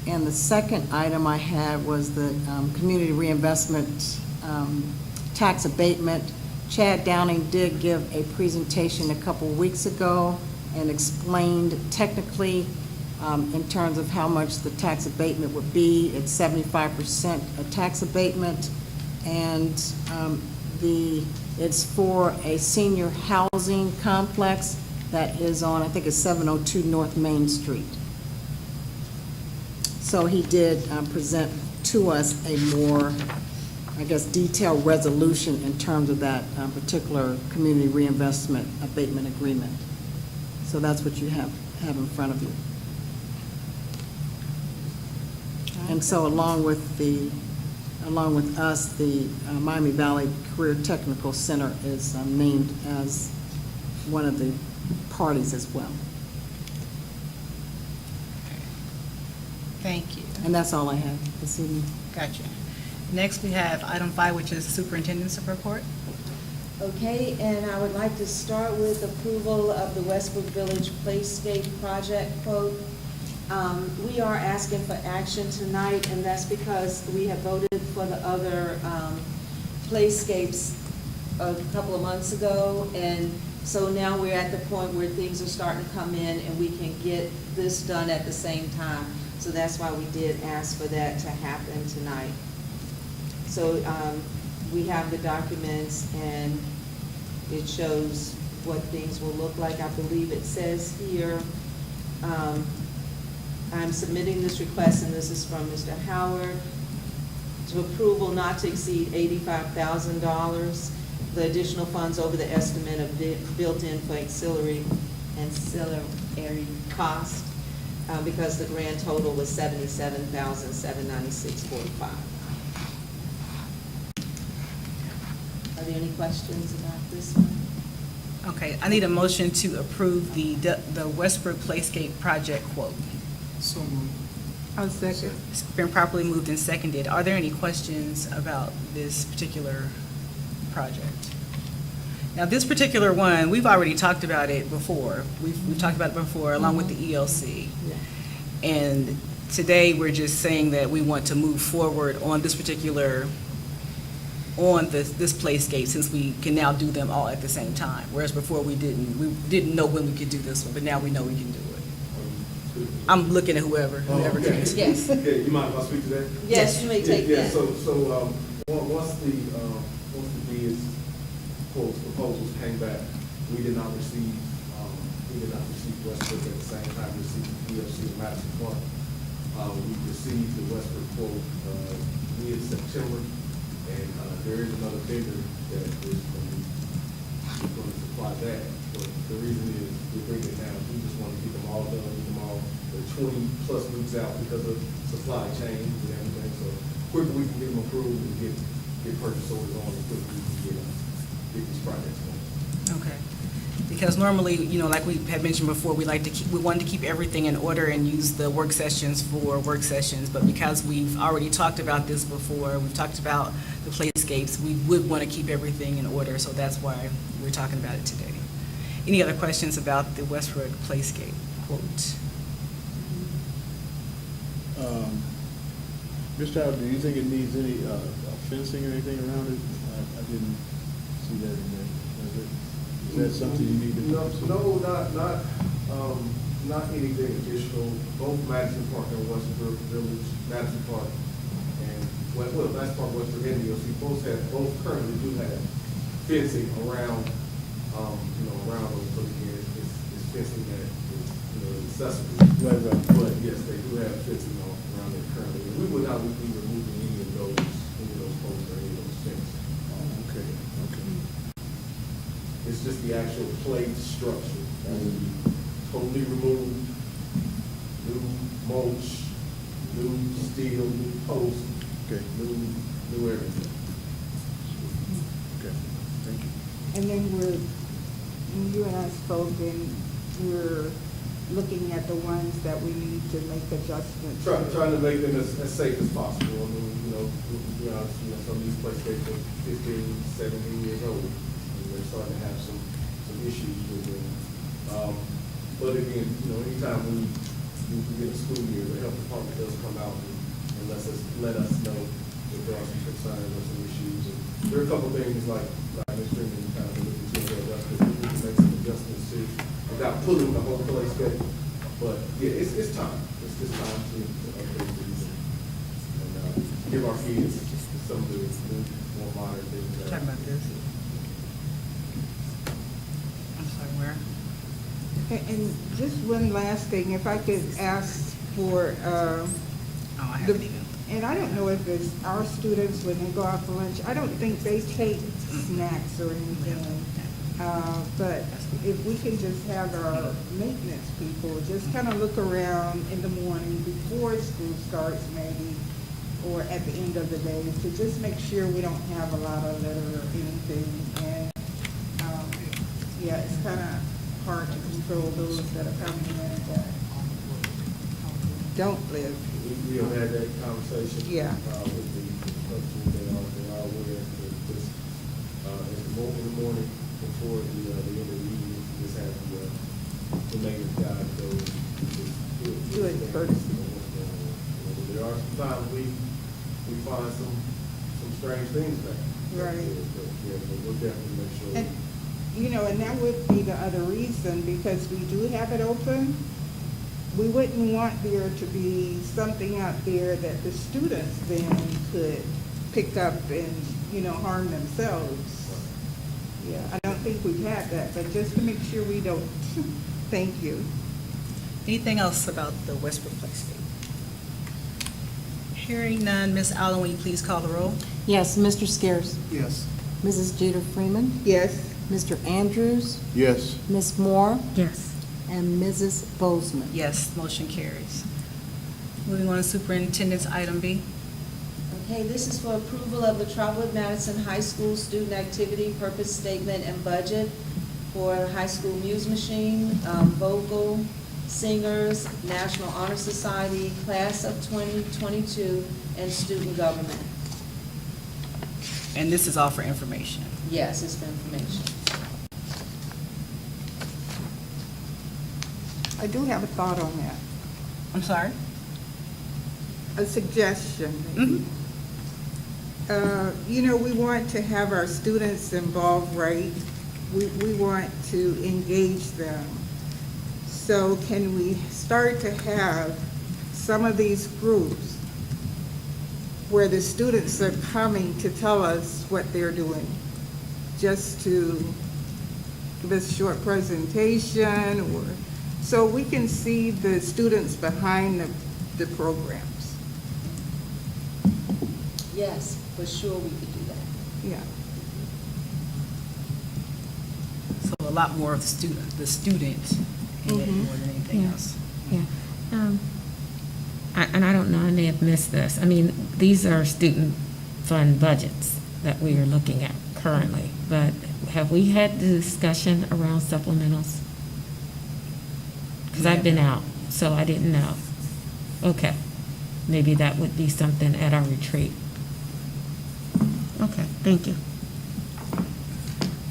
And the second item I had was the community reinvestment tax abatement. Chad Downing did give a presentation a couple weeks ago and explained technically in terms of how much the tax abatement would be. It's 75% a tax abatement, and it's for a senior housing complex that is on, I think it's 702 North Main Street. So he did present to us a more, I guess, detailed resolution in terms of that particular community reinvestment abatement agreement. So that's what you have in front of you. And so along with us, the Miami Valley Career Technical Center is named as one of the parties as well. Thank you. And that's all I have this evening. Gotcha. Next, we have item 5, which is superintendent's report. Okay, and I would like to start with approval of the Westwood Village Playscape project quote. We are asking for action tonight, and that's because we have voted for the other Playscapes a couple of months ago, and So now we're at the point where things are starting to come in and we can get this done at the same time. So that's why we did ask for that to happen tonight. So we have the documents and it shows what things will look like. I believe it says here, I'm submitting this request, and this is from Mr. Howard, to approval not to exceed $85,000. The additional funds over the estimate of built-in for ancillary cost, because the grand total was $77,796.45. Are there any questions about this one? Okay, I need a motion to approve the Westwood Playscape project quote. So moved. I'll second. It's been properly moved and seconded. Are there any questions about this particular project? Now, this particular one, we've already talked about it before. We've talked about it before, along with the ELC. Yeah. And today, we're just saying that we want to move forward on this particular, on this Playscape, since we can now do them all at the same time. Whereas before, we didn't know when we could do this one, but now we know we can do it. I'm looking at whoever can. Yes. Okay, you mind if I speak to that? Yes, you may take Yeah, that. once the bids, quotes, proposals came back, we did not receive Westwood at the same time we received the ELC and Madison Park. We received the Westwood quote, mid-September, and, there is another vendor that is going to supply that. But the reason is, we're bringing it down, we just want to get them all done, get them all, the 20+ weeks out because of supply chains and everything, so quicker we can get them approved and get purchase orders on, the quicker we can get these projects going. Okay. Because normally, like we had mentioned before, we wanted to keep everything in order and use the work sessions for work sessions. But because we've already talked about this before, we've talked about the playscapes, we would want to keep everything in order. So that's why we're talking about it today. Any other questions about the Westwood Playscape quote? Mr. Howard, do you think it needs any fencing or anything around it? I didn't see that in there. Is that something you need to? No, not anything additional. Both Madison Park and Westwood Village, Madison Park and, Madison Park, Westwood, and ELC, both currently do have fencing around, around those, but again, it's fencing that is, accessible. Right. But yes, they do have fencing around it currently. And we would not be removing any of those posts or any of those fences. Oh, okay. It's just the actual plate structure that will be totally removed, new mulch, new steel, new posts, Okay. new everything. Okay, thank you. And then when you and I spoke, and we're looking at the ones that we need to make adjustments. Trying to make them as safe as possible. I mean, to be honest, some of these places are 15, 17 years old, and they're starting to have some issues with them. But again, anytime we get a school year, the health department does come out and let us know if there are some concerns or some issues. And there are a couple things like Ms. Freeman kind of looking to that we need to make some adjustments to without pulling the whole place back. But yeah, it's time. It's time to update these and give our kids some of the new, more modern things. Talking about this. I'm sorry, where? And just one last thing, if I could ask for, Oh, I haven't even. and I don't know if it's our students when they go out for lunch, I don't think they take snacks or anything. But if we can just have our maintenance people just kind of look around in the morning before school starts maybe, or at the end of the day, to just make sure we don't have a lot of litter or anything. And, yeah, it's kind of hard to control those that are coming in that don't live. We have had that conversation. Yeah. With the principal, they are aware that just, in the morning before the end of the evening, just have the maintenance guys go. Do it courtesy. There are some times we find some strange things back. Right. But yeah, but we'll definitely make sure. you know, and that would be the other reason, because we do have it open. We wouldn't want there to be something out there that the students then could pick up and, you know, harm themselves. Yeah, I don't think we've had that, but just to make sure we don't. Thank you. Anything else about the Westwood Playscape? Hearing none, Ms. Allen, will you please call the roll? Yes, Mr. Scares, Yes. Mrs. Jeter Freeman, Yes, Mr. Andrews, Yes. Ms. Moore, Yes. and Mrs. Bozeman. Yes, motion carries. Moving on to Superintendent's item B. Okay, this is for approval of the Trotwood-Madison High School Student Activity Purpose Statement and Budget for High School Muse Machine, vocal, singers, National Honor Society, Class of 2022, and Student Government. And this is all for information. Yes, it's for information. I do have a thought on that, I'm sorry? a suggestion. Mhm. You know, we want to have our students involved, right? We want to engage them. So can we start to have some of these groups where the students are coming to tell us what they're doing? Just to give us a short presentation, or, so we can see the students behind the programs. Yes, for sure we could do that. Yeah. So a lot more of the student in it more than anything Yeah. else. Yeah. And I don't know, I may have missed this. I mean, these are student fund budgets that we are looking at currently, but have we had the discussion around supplementals? Because I've been out, so I didn't know. Okay, maybe that would be something at our retreat. Okay, thank you.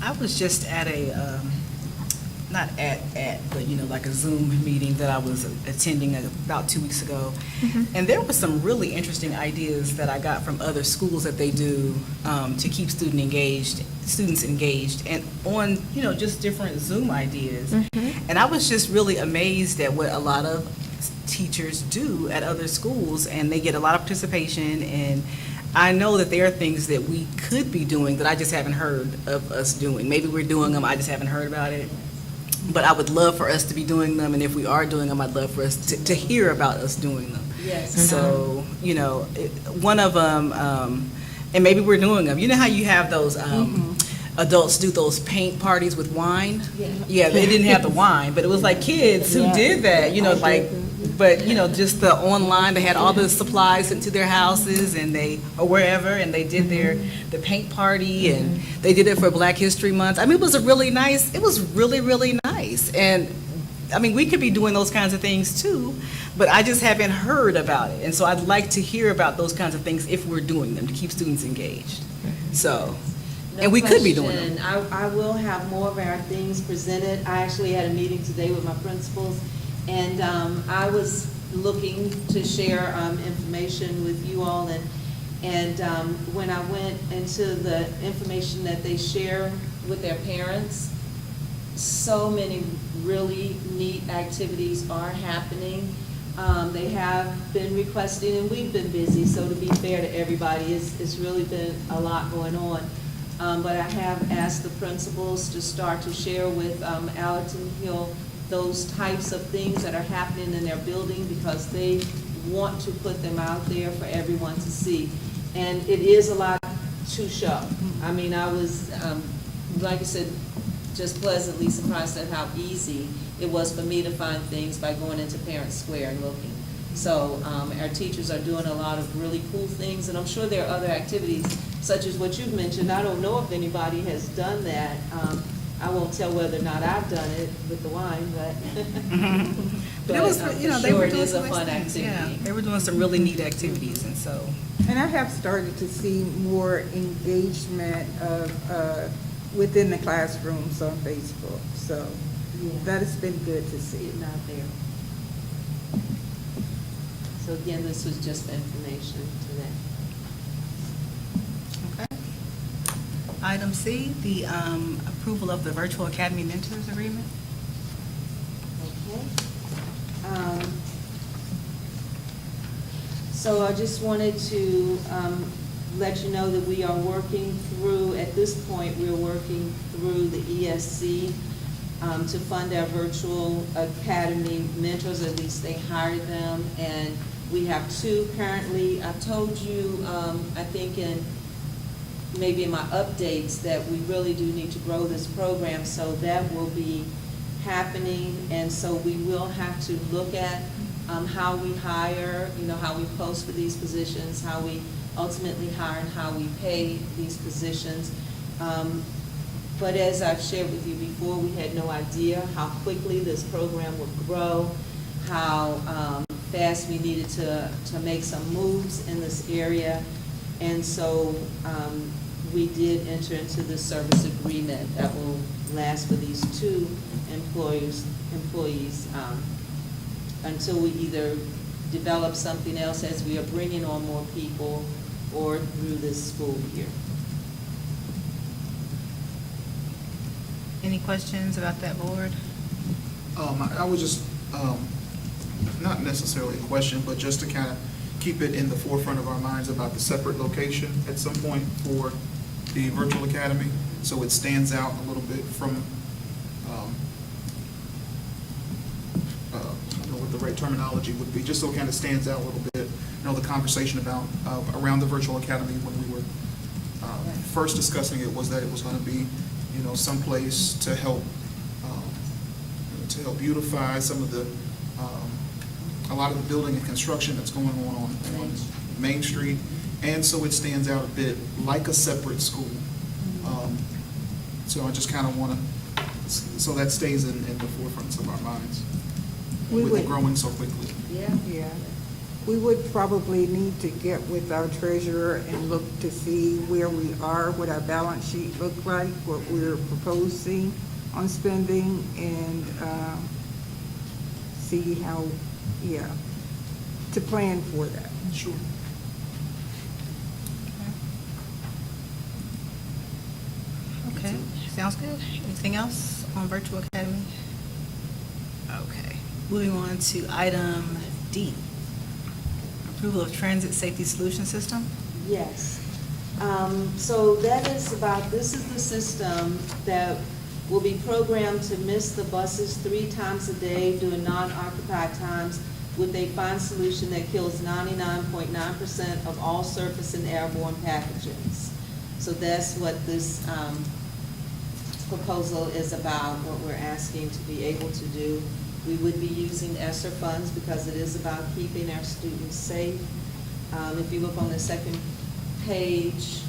I was just at a, not but you know, like a Zoom meeting that I was attending about 2 weeks ago. And there were some really interesting ideas that I got from other schools that they do to keep students engaged, and on, you know, just different Zoom ideas. And I was just really amazed at what a lot of teachers do at other schools, and they get a lot of participation, and I know that there are things that we could be doing that I just haven't heard of us doing. Maybe we're doing them, I just haven't heard about it. But I would love for us to be doing them, and if we are doing them, I'd love for us to hear about us doing them. Yes. So, you know, one of them, and maybe we're doing them. You know how you have those adults do those paint parties with wine? Yeah. Yeah, they didn't have the wine, but it was like kids who did that, you know, like, but, you know, just the online, they had all the supplies sent to their houses and or wherever, and they did the paint party, and they did it for Black History Month. I mean, it was really, really nice. And, I mean, we could be doing those kinds of things too, but I just haven't heard about it. And so I'd like to hear about those kinds of things if we're doing them, to keep students engaged. So, and we could be doing them. No question. I will have more of our things presented. I actually had a meeting today with my principals, and I was looking to share information with you all, and when I went into the information that they share with their parents, so many really neat activities are happening. They have been requesting, and we've been busy, so to be fair to everybody, it's really been a lot going on. But I have asked the principals to start to share with Allerton Hill those types of things that are happening in their building, because they want to put them out there for everyone to see. And it is a lot to show. I mean, I was, like I said, just pleasantly surprised at how easy it was for me to find things by going into Parent Square and looking. So our teachers are doing a lot of really cool things, and I'm sure there are other activities such as what you've mentioned. I don't know if anybody has done that. I won't tell whether or not I've done it with the wine, but It was, you know, they were it doing is a some fun nice things. activity. Yeah, they were doing some really neat activities, and so. And I have started to see more engagement of, within the classrooms on Facebook, so Yeah. that has been good to see. Getting out there. So again, this was just information to that. Okay. Item C, the approval of the Virtual Academy Mentors Agreement. Okay. So I just wanted to let you know that we are working through, at this point, we're working through the ESC to fund our virtual academy mentors, at least they hired them, and we have 2 currently. I told you, I think maybe in my updates, that we really do need to grow this program, so that will be happening, and so we will have to look at how we hire, how we post for these positions, how we ultimately hire, and how we pay these positions. But as I've shared with you before, we had no idea how quickly this program would grow, how fast we needed to make some moves in this area. And so we did enter into this service agreement that will last for these 2 employees until we either develop something else as we are bringing on more people or through this school year. Any questions about that, board? I was just, not necessarily a question, but just to kind of keep it in the forefront of our minds about the separate location at some point for the virtual academy, so it stands out a little bit from, I don't know what the right terminology would be, just so it kind of stands out a little bit. The conversation about, around the virtual academy when we were first discussing it was that it was going to be, someplace to help beautify some of the, a lot of the building and construction that's going on Main Street, and so it stands out a bit like a separate school. So I just kind of want to, so that stays in the forefront of our minds with it growing so quickly. Yeah. We would probably need to get with our treasurer and look to see where we are, what our balance sheet look like, what we're proposing on spending, and see how, to plan for that. Sure. Okay, sounds good. Anything else on Virtual Academy? Okay, moving on to item D. Approval of Transit Safety Solution System. Yes. So that is this is the system that will be programmed to miss the buses 3 times a day during non-occupied times with a fine solution that kills 99.9% of all surface and airborne pathogens. So that's what this proposal is about, what we're asking to be able to do. We would be using ESSER funds because it is about keeping our students safe. If you look on the second page,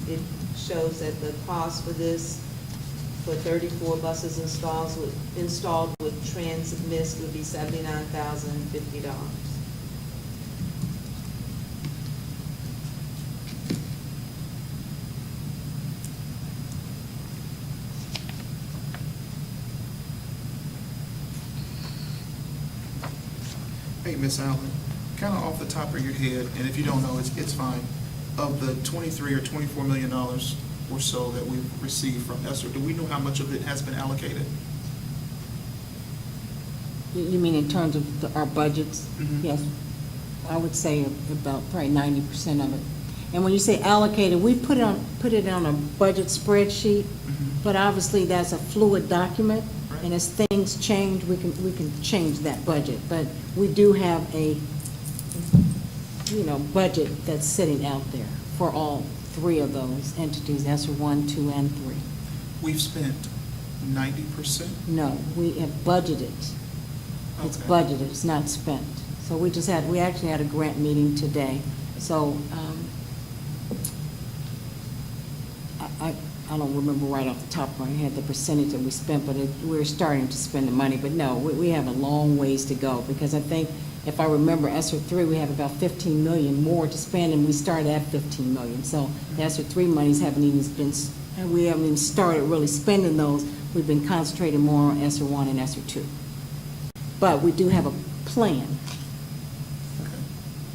it shows that the cost for this, for 34 buses installed with Transit Mist, would be $79,050. Hey, Ms. Allen, kind of off the top of your head, and if you don't know, it's fine. Of the $23 or $24 million or so that we've received from ESSER, do we know how much of it has been allocated? You mean in terms of our budgets? Mhm. Yes. I would say about probably 90% of it. And when you say allocated, we put it on a budget spreadsheet, but obviously that's a fluid document. Right. And as things change, we can change that budget. But we do have a, budget that's sitting out there for all 3 of those entities, ESSER 1, 2, and 3. We've spent 90%? No, we have budgeted. It's Okay. budgeted, it's not spent. So we actually had a grant meeting today. So, I don't remember right off the top of my head the percentage that we spent, but we're starting to spend the money. But no, we have a long ways to go, because I think, if I remember, ESSER 3, we have about 15 million more to spend, and we started at 15 million. So the ESSER 3 monies we haven't even started really spending those. We've been concentrating more on ESSER 1 and ESSER 2. But we do have a plan.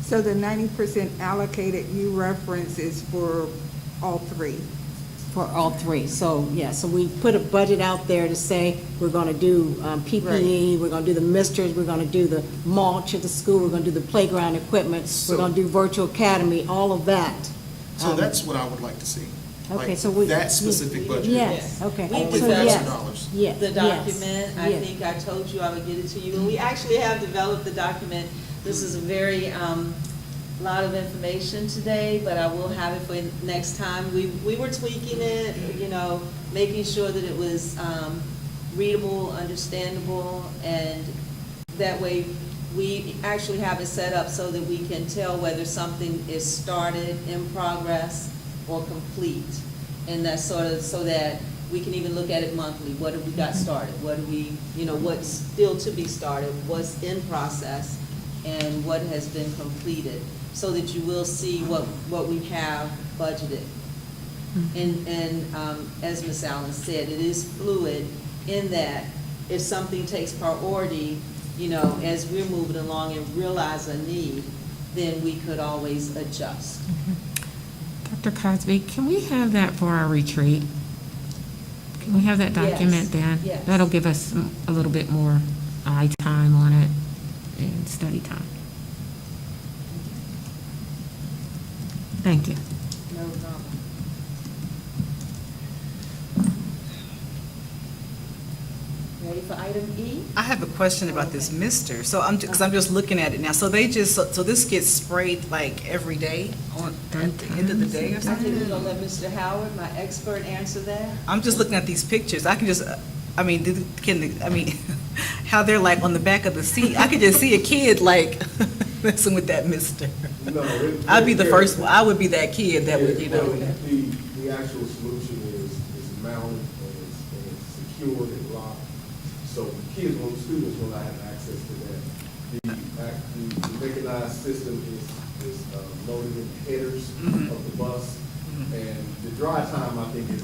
So the 90% allocated you reference is for all 3? For all three. So, yeah, so we put a budget out there to say, we're gonna do PPE, we're gonna do the misters, we're gonna do the mulch at the school, we're gonna do the playground equipment, So- we're gonna do virtual academy, all of that. So that's what I would like to see. Okay, Like, so we. that specific budget. Yes, okay. Only So, $1,000. yes, yes, The yes, document, I yes. think I told you I would get it to you, and we actually have developed the document. This is a very, lot of information today, but I will have it for next time. We were tweaking it, you know, making sure that it was, readable, understandable, and that way we actually have it set up so that we can tell whether something is started, in progress, or complete. And that's sort of, so that we can even look at it monthly. What have we got started? What do we, you know, what's still to be started? What's in process? And what has been completed? So that you will see what we have budgeted. And as Ms. Allen said, it is fluid in that if something takes priority, you know, as we're moving along and realize a need, then we could always adjust. Dr. Cosby, can we have that for our retreat? Can we have that document then? Yes. That'll give us a little bit more eye time on it and study time. Thank you. No problem. Ready for item E? I have a question about this mister. So because I'm just looking at it now. So they just, so this gets sprayed like every day on, at the end of the day or I think we're something? gonna let Mr. Howard, my expert, answer that. I'm just looking at these pictures. I can just, I mean, how they're like on the back of the seat. I could just see a kid like messing with that mister. No, I'd be the first one. I would be that kid that would, you know. The actual solution is mounted and it's secured and locked. So kids, students will not have access to that. The mechanized system is loaded in headers of the bus. And the dry time, I think, is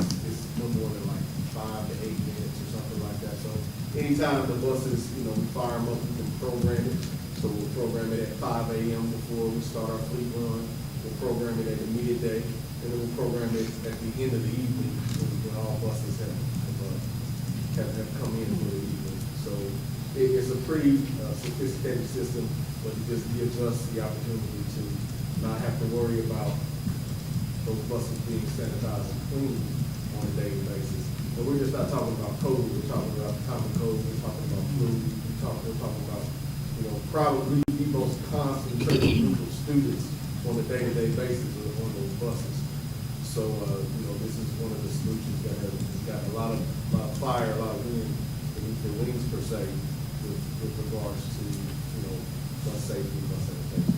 no more than like 5 to 8 minutes or something like that. So anytime the buses, you know, we fire them up, we can program it. So we'll program it at 5 a.m. before we start our fleet run. We'll program it at the midday, and then we'll program it at the end of the evening when all buses have come in for the evening. So it's a pretty sophisticated system, but it just gives us the opportunity to not have to worry about those buses being sanitized and cleaned on a daily basis. And we're just not talking about code, we're talking about common code, we're talking about fluid, we're talking about, you know, probably the most concentrated group of students on a day-to-day basis on those buses. So, you know, this is one of the solutions that has got a lot of fire, a lot of wind beneath the wings per se, with regards to, you know, bus safety, bus sanitation.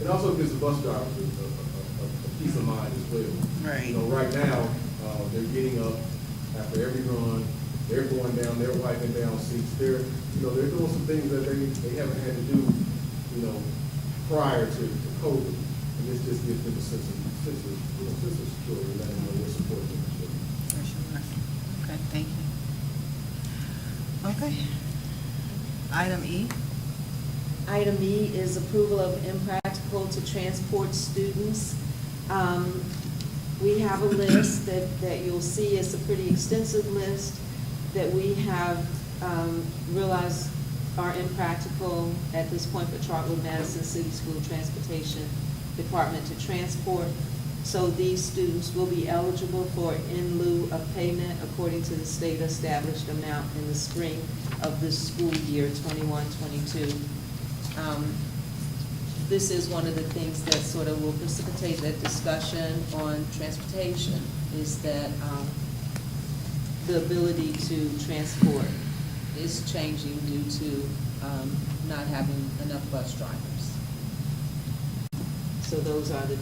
It also gives the bus drivers a peace of mind as well. Right. You know, right now, they're getting up after every run, they're going down, they're wiping down seats, they're doing some things that they haven't had to do, you know, prior to COVID. And this just gives them a sense of security, letting them know we're supporting them. For sure. Okay, thank you. Okay. Item E. Item E is approval of impractical to transport students. We have a list that you'll see. It's a pretty extensive list that we have realized are impractical at this point for Trotwood-Madison City School Transportation Department to transport. So these students will be eligible for in lieu of payment according to the state established amount in the spring of the school year 21-22. This is one of the things that sort of will precipitate that discussion on transportation, is that the ability to transport is changing due to not having enough bus drivers. So those are the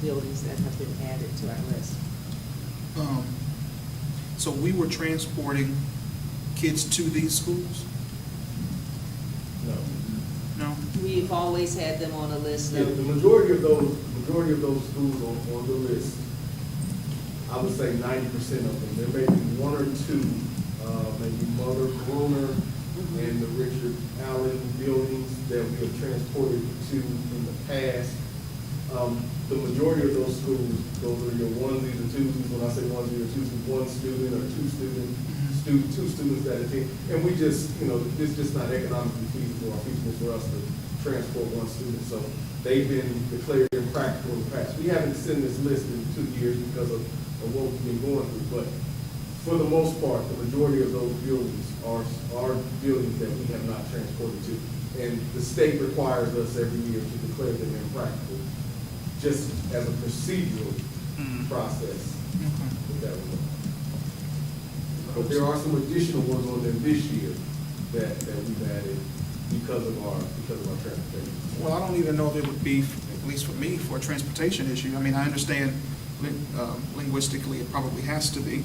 buildings that have been added to our list. So we were transporting kids to these schools? No. No? We've always had them on a list. Yeah, the majority of those schools on the list, I would say 90% of them. There may be one or two, maybe Mother, Gruner, and the Richard Allen buildings that we have transported to in the past. The majority of those schools, those are your onesies and twosies. When I say onesies or twosies, one student or two students that attend. And we just, it's just not economically feasible or feasible for us to transport one student. So they've been declared impractical in the past. We haven't seen this list in 2 years because of what we've been going through. But for the most part, the majority of those buildings are buildings that we have not transported to. And the state requires us every year to declare them impractical, just as a procedural process. That was all. But there are some additional ones on there this year that we've added because of our transportation. Well, I don't even know if it would be, at least for me, for a transportation issue. I mean, I understand linguistically it probably has to be,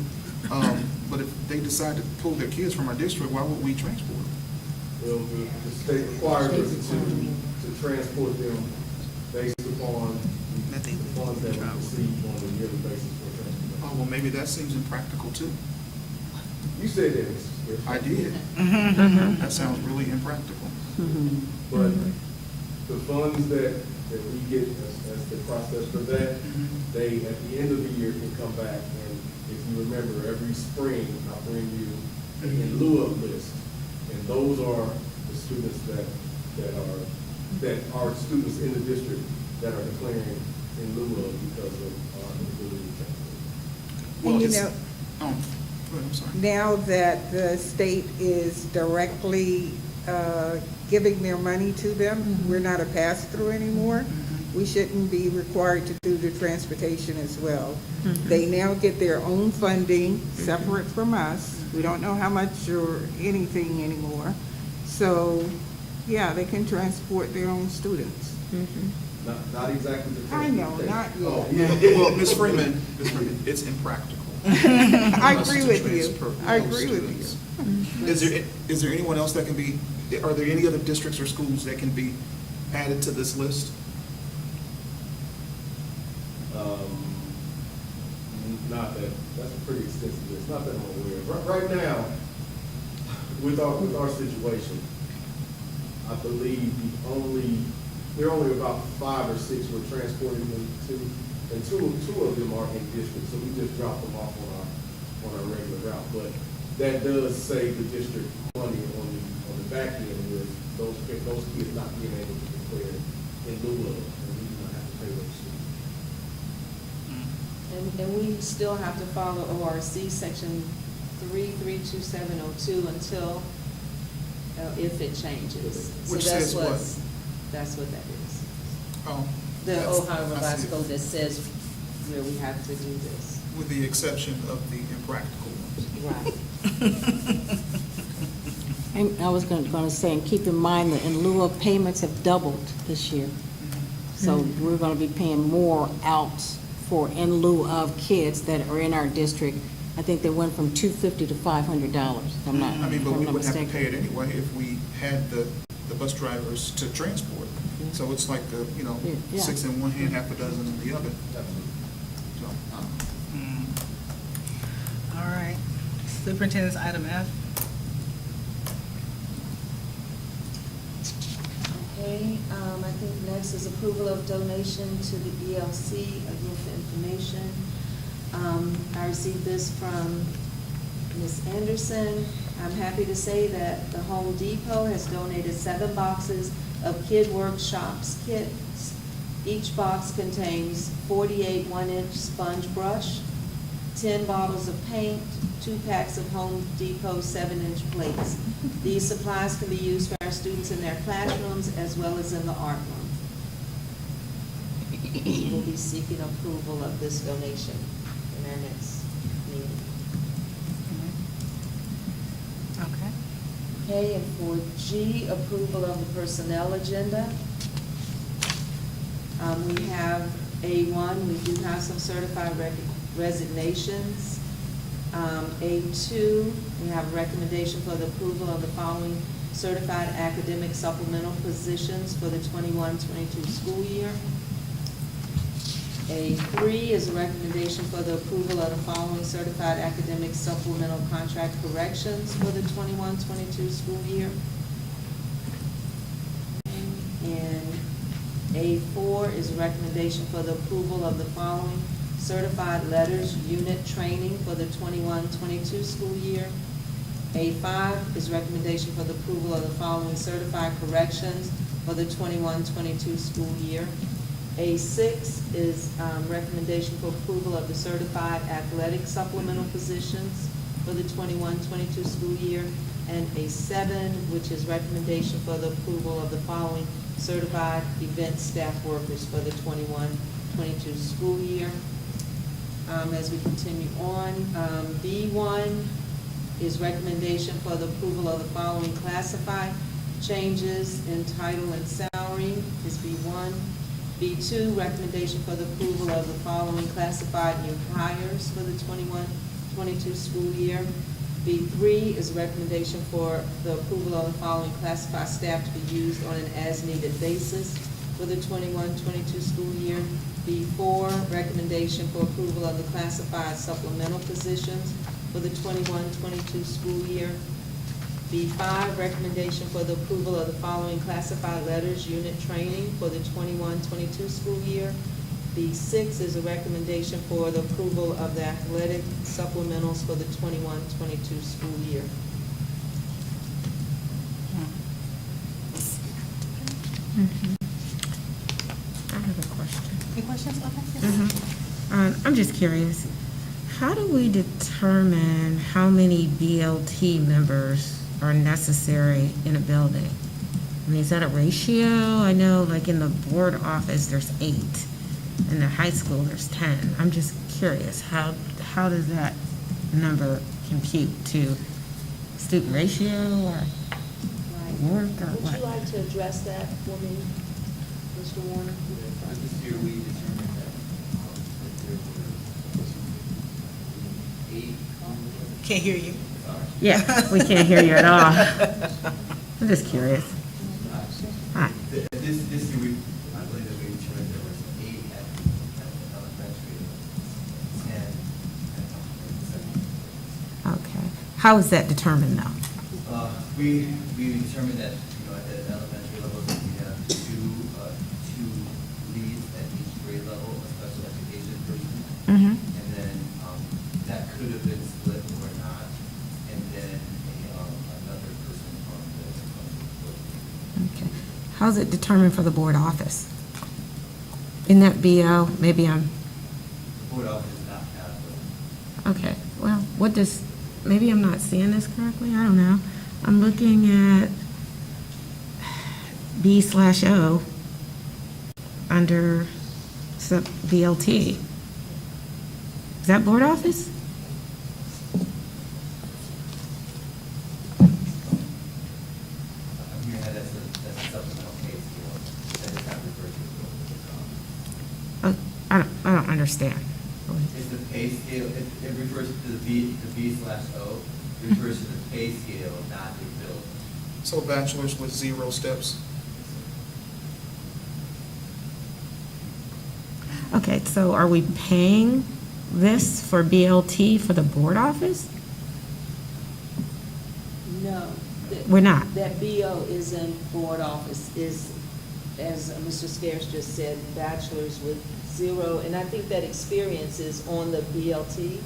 but if they decide to pull their kids from our district, why would we transport them? Well, the state requires us to transport them based upon the funds that we receive on a yearly basis for transportation. Oh, well, maybe that seems impractical too. You said that, Mr. Smith. I did. That sounds really impractical. But the funds that we get as the process for that, they, at the end of the year, can come back, and if you remember, every spring, I bring you an in lieu of list. And those are the students that are students in the district that are declaring in lieu of because of our inability to transport. Well, And you it's- know, Oh, go ahead, I'm sorry. now that the state is directly giving their money to them, we're not a pass-through anymore, we shouldn't be required to do the transportation as well. They now get their own funding separate from us. We don't know how much or anything anymore. So, yeah, they can transport their own students. Not exactly the I know, transportation. not Oh, yet. yeah. Well, Ms. Freeman, it's impractical. I for us agree to with you. transport I those agree with students. Is there anyone else that can be, are there any other districts or schools that can be added to this list? Not that, that's a pretty extensive list, not that I'm aware of. Right now, with our situation, I believe there are only about 5 or 6 we're transporting them to, and two of them are in district, so we just drop them off on our regular route. But that does save the district money on the back end with those kids not being able to declare in lieu of, and we do not have to pay those students. And we still have to follow ORC section 332702 until, if it changes. Which So that's says what? That's what that is. Oh, The that's- Ohio I Revised see. Code that says where we have to do this. With the exception of the impractical ones. Right. And I was going to say, and keep in mind that in lieu of payments have doubled this year. So we're going to be paying more out for in lieu of kids that are in our district. I think they went from $250 to $500, if I'm not I mean, but if we I'm not would have to mistaken. pay it anyway if we had the bus drivers to transport. So it's like, Yeah. 6 in one hand, half a dozen in the other. So, All right. Superintendent's item F. Okay, I think next is approval of donation to the ELC, again for information. I received this from Ms. Anderson. I'm happy to say that the Home Depot has donated 7 boxes of Kid Workshops kits. Each box contains 48 1-inch sponge brush, 10 bottles of paint, 2 packs of Home Depot 7-inch plates. These supplies can be used for our students in their classrooms as well as in the art room. We'll be seeking approval of this donation in our next meeting. Okay. Okay, and for G, approval of the personnel agenda. We have A1, we do have some certified resignations. A2, we have a recommendation for the approval of the following certified academic supplemental positions for the 21-22 school year. A3 is a recommendation for the approval of the following certified academic supplemental contract corrections for the 21-22 school year. And A4 is recommendation for the approval of the following certified letters, unit training for the 21-22 school year. A5 is recommendation for the approval of the following certified corrections for the 21-22 school year. A6 is recommendation for approval of the certified athletic supplemental positions for the 21-22 school year. And A7, which is recommendation for the approval of the following certified event staff workers for the 21-22 school year. As we continue on, B1 is recommendation for the approval of the following classified changes in title and salary is B1. B2, recommendation for the approval of the following classified new hires for the 21-22 school year. B3 is recommendation for the approval of the following classified staff to be used on an as-needed basis for the 21-22 school year. B4, recommendation for approval of the classified supplemental positions for the 21-22 school year. B5, recommendation for the approval of the following classified letters, unit training for the 21-22 school year. B6 is a recommendation for the approval of the athletic supplementals for the 21-22 school year. I have a question. Any questions? Okay. I'm just curious, how do we determine how many BLT members are necessary in a building? I mean, is that a ratio? I know like in the board office, there's 8. In the high school, there's 10. I'm just curious, how does that number compute to student ratio or work or Would what? you like to address that for me, Mr. Warner? This year, we determined that there were 8. Can't hear you. Yeah, we can't hear you at all. I'm just curious. Hi. This year, I believe that we determined there was 8 at elementary, 10 at secondary. Okay. How is that determined though? We determined that, at the elementary level, that we have two leads at each grade level, a special education person. Mm-hmm. And then that could have been split or not, and then another person from the Okay. How's it determined for the board office? In that BO, maybe I'm, The board office does not have okay, well, what does, maybe I'm not seeing this correctly, I don't know. I'm looking at B/O under sub BLT. Is that board office? I'm hearing that's a supplemental pay scale that is not referred to as I don't understand. It's the pay scale, it refers to the B/O, refers to the pay scale, not the bill. So bachelor's with 0 steps. Okay, so are we paying this for BLT for the board office? No. We're not. That BO is in board office, is, as Mr. Scarce just said, bachelor's with 0, and I think that experience is on the BLT.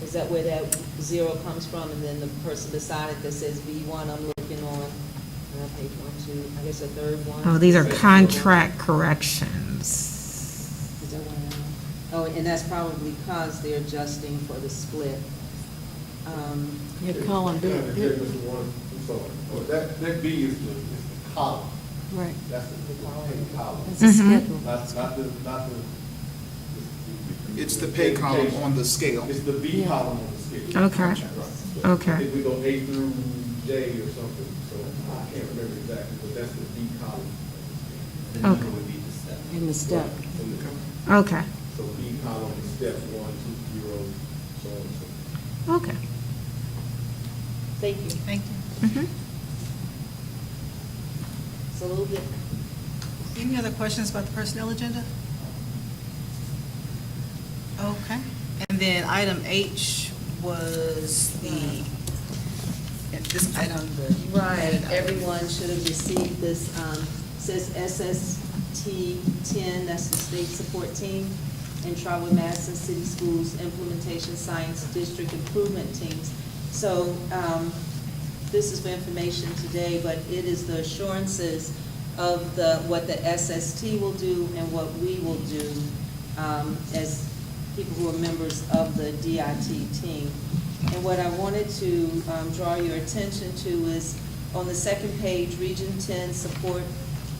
Is that where that 0 comes from? And then the person beside it that says B1, I'm looking on, page 1, 2, I guess a third one. Oh, these are contract corrections. Is that one? Oh, and that's probably because they're adjusting for the split. You're calling B. Mr. Warner, I'm sorry. That B is the column. Right. That's the column. It's a schedule. Not the. It's the pay column on the scale. It's the B Yeah. column on the scale. Okay. Right. Okay. I think we go A through J or something, so I can't remember exactly, but that's the B column. The number Okay. would be the step. In the step. Okay, So B column is step 1, 2, 0, so on and so forth. okay. Thank you. Thank you. Mhm. It's a little bit. Any other questions about the personnel agenda? Okay. And then item H was this item, the. Right, everyone should have received this, says DIT-10, that's the state support team, and Trotwood-Madison City Schools Implementation Science District Improvement Teams. So this is for information today, but it is the assurances of what the SST will do and what we will do as people who are members of the DIT team. And what I wanted to draw your attention to is on the second page, Region 10 Support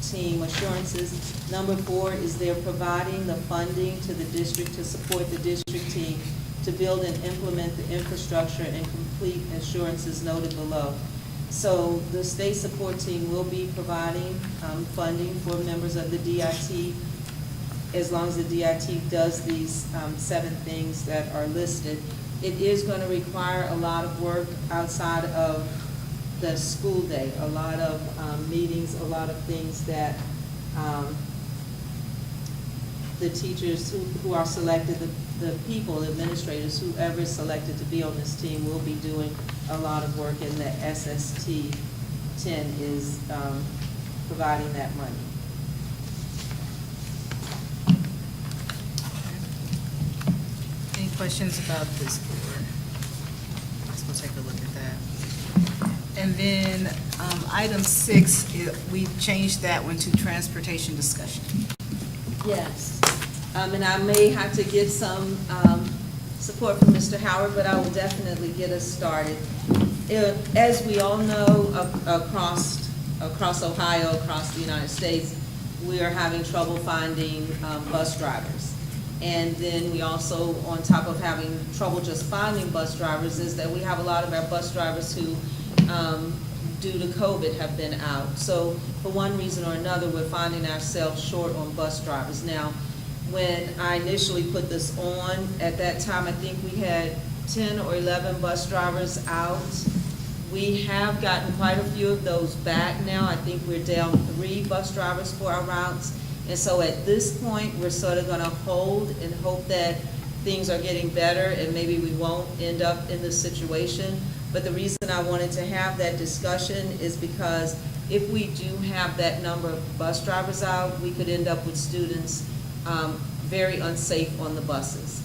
Team Assurances. Number 4 is they're providing the funding to the district to support the district team to build and implement the infrastructure and complete assurances noted below. So the state support team will be providing funding for members of the DIT as long as the DIT does these 7 things that are listed. It is going to require a lot of work outside of the school day, a lot of meetings, a lot of things that the teachers who are selected, the people, the administrators, whoever is selected to be on this team will be doing a lot of work, and the SST 10 is providing that money. Any questions about this board? Let's go take a look at that. And then item 6, we changed that one to transportation discussion. Yes, and I may have to get some support from Mr. Howard, but I will definitely get us started. As we all know, across Ohio, across the United States, we are having trouble finding bus drivers. And then we also, on top of having trouble just finding bus drivers, is that we have a lot of our bus drivers who, due to COVID, have been out. So for one reason or another, we're finding ourselves short on bus drivers. Now, when I initially put this on, at that time, I think we had 10 or 11 bus drivers out. We have gotten quite a few of those back now. I think we're down 3 bus drivers for our routes. And so at this point, we're sort of gonna hold and hope that things are getting better and maybe we won't end up in this situation. But the reason I wanted to have that discussion is because if we do have that number of bus drivers out, we could end up with students very unsafe on the buses.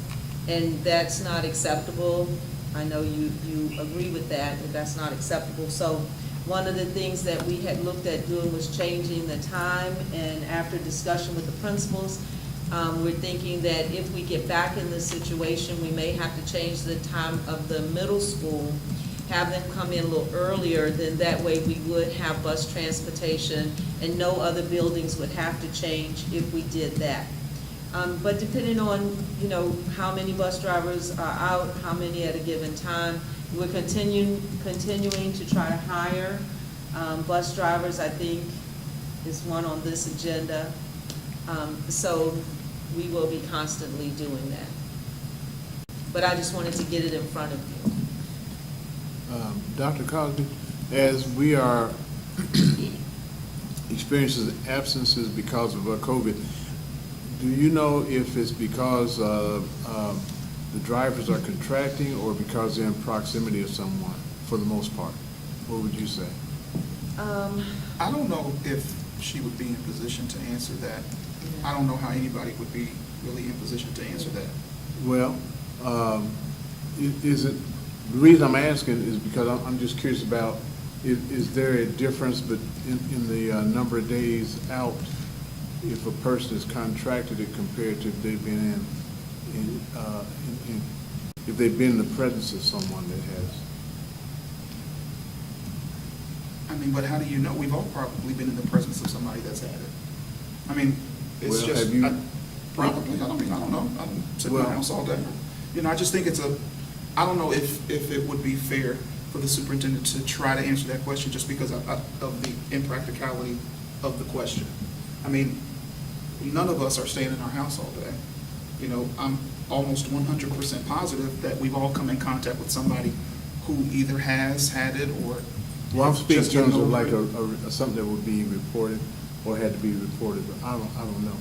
And that's not acceptable. I know you agree with that that's not acceptable. So one of the things that we had looked at doing was changing the time, and after discussion with the principals, we're thinking that if we get back in this situation, we may have to change the time of the middle school, have them come in a little earlier, then that way we would have bus transportation and no other buildings would have to change if we did that. But depending on, how many bus drivers are out, how many at a given time, we're continuing to try to hire bus drivers. I think is one on this agenda. So we will be constantly doing that. But I just wanted to get it in front of you. Dr. Cosby, as we are experiencing absences because of COVID, do you know if it's because the drivers are contracting or because they're in proximity of someone, for the most part? What would you say? I don't know if she would be in position to answer that. I don't know how anybody would be really in position to answer that. Well, the reason I'm asking is because I'm just curious about, is there a difference in the number of days out if a person is contracted it compared to if they've been if they've been in the presence of someone that has? I mean, but how do you know? We've all probably been in the presence of somebody that's had it. I mean, it's Well, just, have you- probably, I don't know. I'm sitting in my house all day. I just think I don't know if it would be fair for the superintendent to try to answer that question just because of the impracticality of the question. I mean, none of us are staying in our house all day. I'm almost 100% positive that we've all come in contact with somebody who either has had it or Well, I'm speaking in just terms getting of like over something that would be reported or had to be reported, but I don't know.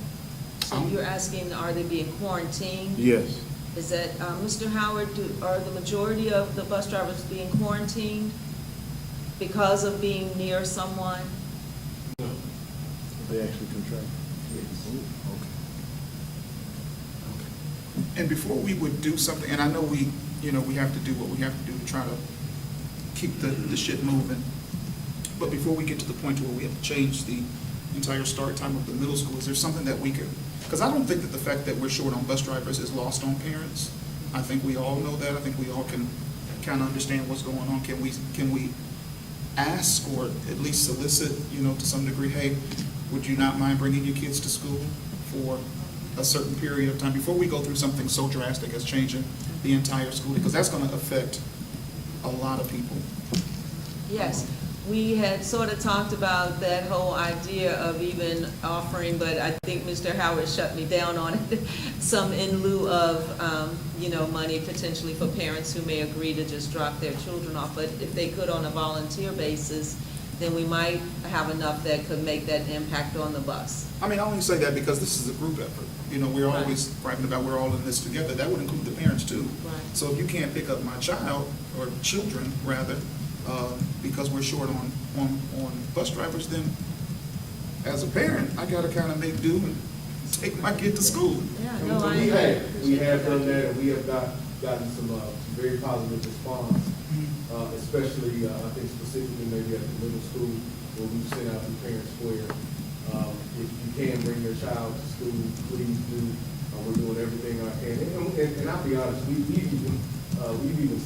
So you're asking, are they being quarantined? Yes. Is that, Mr. Howard, are the majority of the bus drivers being quarantined because of being near someone? They actually contract. Yes. And before we would do something, and I know we have to do what we have to do to try to keep the shit moving, but before we get to the point where we have to change the entire start time of the middle school, is there something that we can, because I don't think that the fact that we're short on bus drivers is lost on parents. I think we all know that. I think we all can kind of understand what's going on. Can we ask or at least solicit, to some degree, hey, would you not mind bringing your kids to school for a certain period of time before we go through something so drastic as changing the entire school, because that's going to affect a lot of people. Yes, we had sort of talked about that whole idea of even offering, but I think Mr. Howard shut me down on it, some in lieu of, money potentially for parents who may agree to just drop their children off. But if they could on a volunteer basis, then we might have enough that could make that impact on the bus. I mean, I only say that because this is a group effort. We're Right. always griping about we're all in this together. That would include the parents too. Right. So if you can't pick up my child, or children rather, because we're short on bus drivers, then as a parent, I gotta kind of make do and take my kid to school. Yeah, And no, we I have done that, and we have gotten some very positive response, especially, I think specifically maybe at the middle school, where we've sent out to parents where, if you can bring your child to school, please do. We're doing everything I can. And I'll be honest, we've even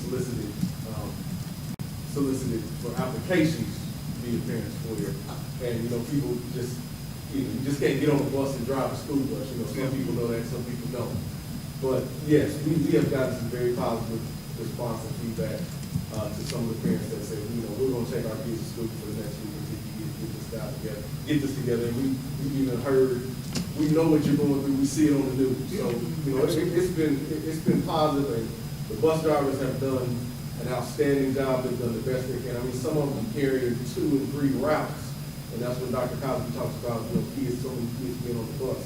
solicited for applications via parents where, and, people just, you just can't get on the bus and drive a school bus. Some people know that, some people don't. But yes, we have gotten some very positive response and feedback to some of the parents that say, we're going to take our kids to school for the next week until you get this together. And we've even heard, we know what you're going through, we see it on the news. So, it's been positive, and the bus drivers have done an outstanding job. They've done the best they can. I mean, some of them carry 2 and 3 routes, and that's when Dr. Cosby talks about, so many kids being on the bus.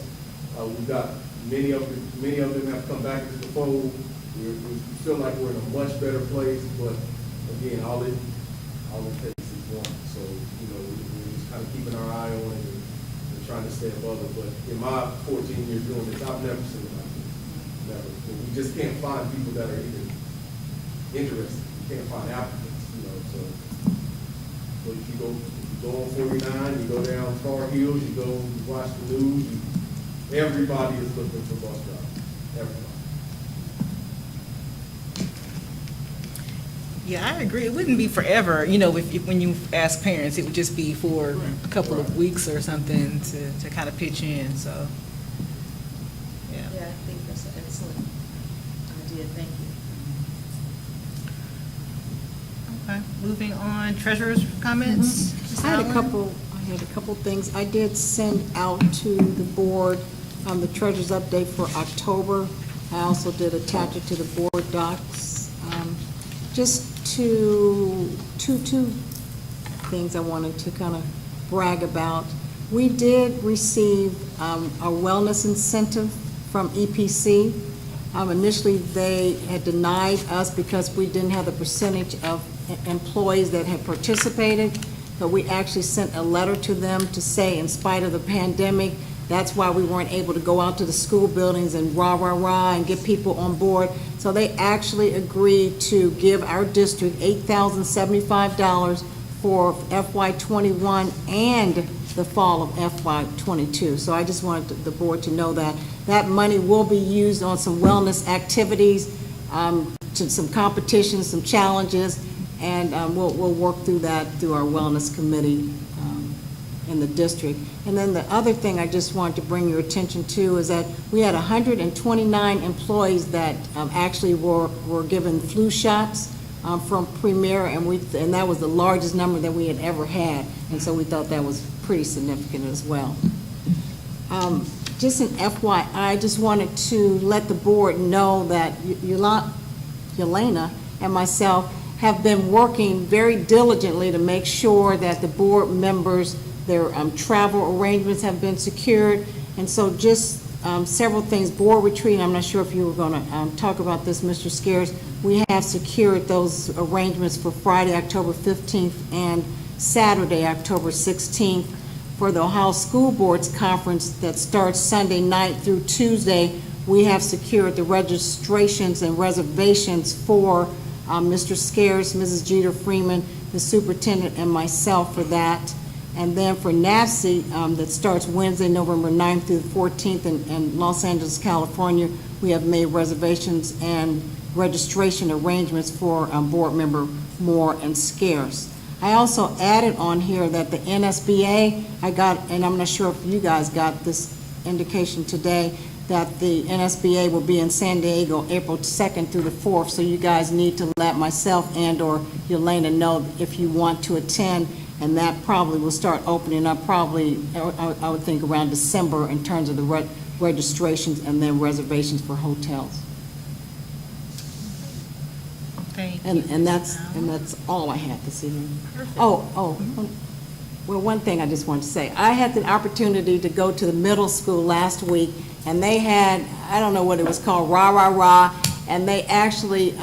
We've got many of them have come back into the fold. We feel like we're in a much better place, but again, all it takes is one. So, we're just kind of keeping our eye on it and trying to stay above it. But in my 14 years doing this, I've never seen it like this. Never. We just can't find people that are even interested. You can't find applicants, so. But if you go on 49, you go down Tar Heels, you watch the news, everybody is looking for bus drivers. Everybody. Yeah, I agree. It wouldn't be forever, if when you ask parents, it would just be for a couple of weeks or something to kind of pitch in, so, yeah. Yeah, I think that's an excellent idea. Thank you. Okay, moving on, treasurer's comments? Ms. I had a Allen? couple things. I did send out to the board the treasurer's update for October. I also did attach it to the board docs. Just two things I wanted to kind of brag about. We did receive a wellness incentive from EPC. Initially, they had denied us because we didn't have the percentage of employees that had participated, but we actually sent a letter to them to say, in spite of the pandemic, that's why we weren't able to go out to the school buildings and rah, and get people on board. So they actually agreed to give our district $8,075 for FY '21 and the fall of FY '22. So I just wanted the board to know that. That money will be used on some wellness activities, to some competitions, some challenges, and we'll work through that through our wellness committee in the district. And then the other thing I just wanted to bring your attention to is that we had 129 employees that actually were given flu shots from Premier, and that was the largest number that we had ever had, and so we thought that was pretty significant as well. Just an FYI, I just wanted to let the board know that Yelena and myself have been working very diligently to make sure that the board members, their travel arrangements have been secured. And so just several things, board retreat, I'm not sure if you were going to talk about this, Mr. Scares. We have secured those arrangements for Friday, October 15th and Saturday, October 16th. for the Ohio School Boards Conference that starts Sunday night through Tuesday. We have secured the registrations and reservations for Mr. Scares, Mrs. Jeter Freeman, the superintendent, and myself for that. And then for NAFC, that starts Wednesday, November 9th through the 14th in Los Angeles, California, we have made reservations and registration arrangements for Board Member Moore and Scares. I also added on here that the NSBA, I got, and I'm not sure if you guys got this indication today, that the NSBA will be in San Diego April 2nd through the 4th, so you guys need to let myself and/or Yelena know if you want to attend, and that probably will start opening up probably, I would think, around December in terms of the registrations and then reservations for hotels. Thank you. And that's all I had this evening. Well, one thing I just wanted to say, I had the opportunity to go to the middle school last week, and they had, I don't know what it was called, Rah, Rah, Rah, and they actually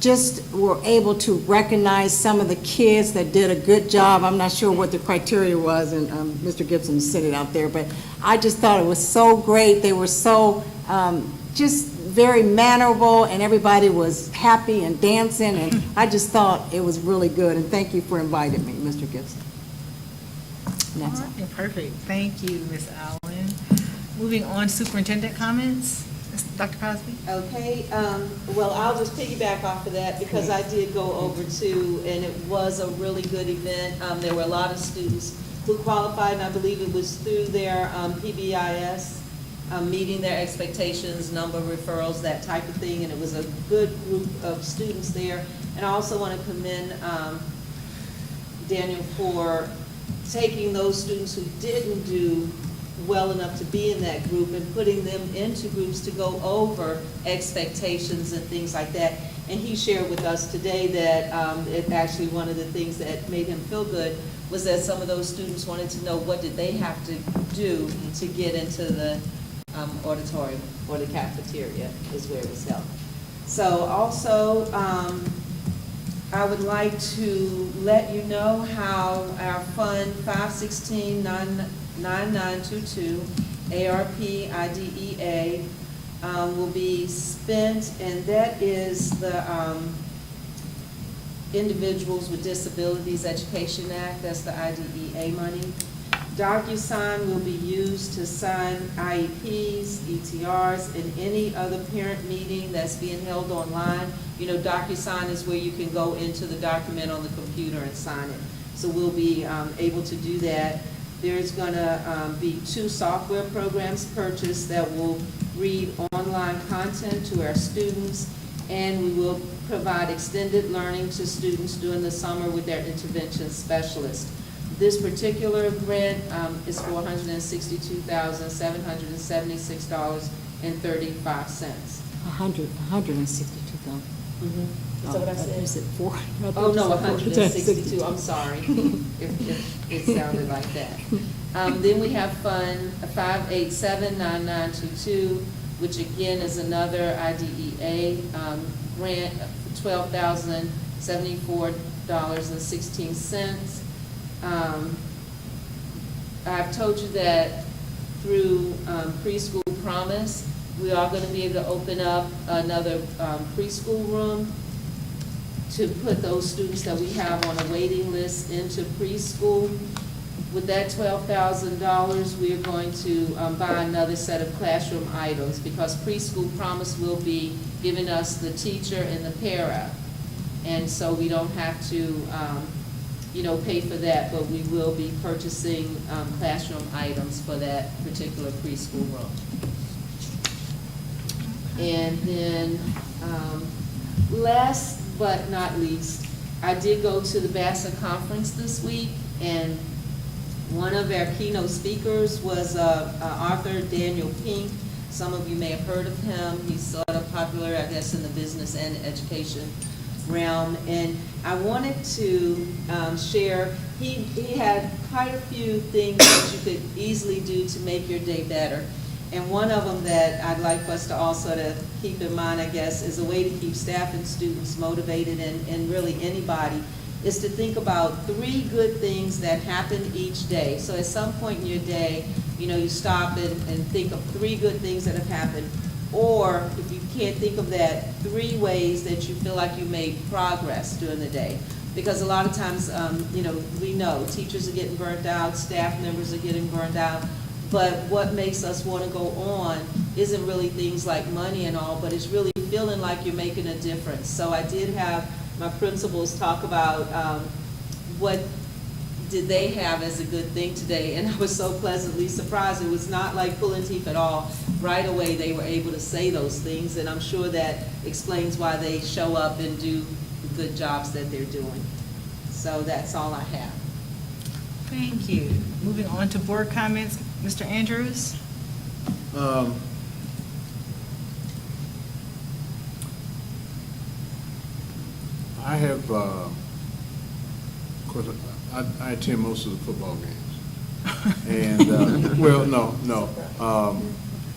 just were able to recognize some of the kids that did a good job. I'm not sure what the criteria was, and Mr. Gibson is sitting out there, but I just thought it was so great. They were so just very mannerable, and everybody was happy and dancing, and I just thought it was really good, and thank you for inviting me, Mr. Gibson. And that's all. All right, perfect. Thank you, Ms. Allen. Moving on, superintendent comments. Dr. Cosby? Okay, well, I'll just piggyback off of that because I did go over too, and it was a really good event. There were a lot of students who qualified, and I believe it was through their PBIS, meeting their expectations, number of referrals, that type of thing, and it was a good group of students there. And I also want to commend Daniel for taking those students who didn't do well enough to be in that group and putting them into groups to go over expectations and things like that. And he shared with us today that it actually, one of the things that made him feel good was that some of those students wanted to know what did they have to do to get into the auditorium or the cafeteria is where it was held. So also, I would like to let you know how our Fund 516-9922 ARP-IDEA will be spent, and that is the Individuals with Disabilities Education Act. That's the IDEA money. DocuSign will be used to sign IEPs, ETRs, and any other parent meeting that's being held online. You know, DocuSign is where you can go into the document on the computer and sign it. So we'll be able to do that. There's going to be 2 software programs purchased that will read online content to our students, and we will provide extended learning to students during the summer with their intervention specialist. This particular grant is for $162,776.35. $162,000. Is that what I said? Is it 4? Oh, no, 162, I'm sorry, if it sounded like that. Then we have Fund 587-9922, which again is another IDEA grant, $12,074.16. I've told you that through Preschool Promise, we are going to be able to open up another preschool room to put those students that we have on a waiting list into preschool. With that $12,000, we are going to buy another set of classroom items because Preschool Promise will be giving us the teacher and the para. And so we don't have to, pay for that, but we will be purchasing classroom items for that particular preschool room. And then, last but not least, I did go to the BASA conference this week, and one of our keynote speakers was author Daniel Pink. Some of you may have heard of him. He's sort of popular, I guess, in the business and education realm. And I wanted to share, he had quite a few things that you could easily do to make your day better. And one of them that I'd like for us to also to keep in mind, I guess, is a way to keep staff and students motivated, and really anybody, is to think about 3 good things that happen each day. So at some point in your day, you stop and think of 3 good things that have happened. Or if you can't think of that, 3 ways that you feel like you made progress during the day. Because a lot of times, we know teachers are getting burnt out, staff members are getting burnt out, but what makes us want to go on isn't really things like money and all, but it's really feeling like you're making a difference. So I did have my principals talk about what did they have as a good thing today, and I was so pleasantly surprised. It was not like pulling teeth at all. Right away, they were able to say those things, and I'm sure that explains why they show up and do the good jobs that they're doing. So that's all I have. Thank you. Moving on to board comments, Mr. Andrews? I have, of course, I attend most of the football games. And, well, no.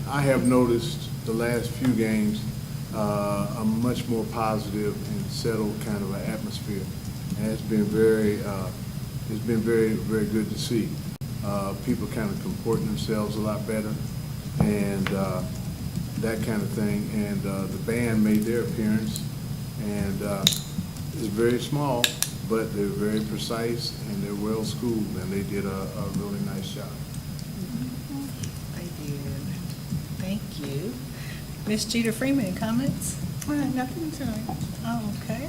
I have noticed the last few games a much more positive and settled kind of an atmosphere. And it's been very, very good to see. People kind of comporting themselves a lot better and that kind of thing. And the band made their appearance, and it's very small, but they're very precise and they're well schooled, and they did a really nice job. I did. Thank you. Ms. Jeter Freeman, comments? Nothing tonight. Oh, okay.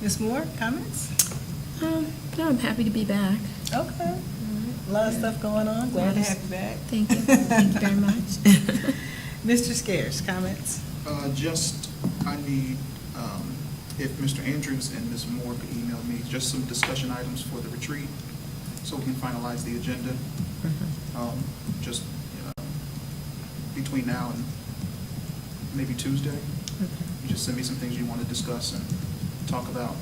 Ms. Moore, comments? No, I'm happy to be back. Okay. A lot of stuff going on. Glad to have you back. Thank you. Thank you very much. Mr. Scarce, comments? I need, if Mr. Andrews and Ms. Moore could email me just some discussion items for the retreat so we can finalize the agenda. Just between now and maybe Tuesday. You just send me some things you want to discuss and talk about.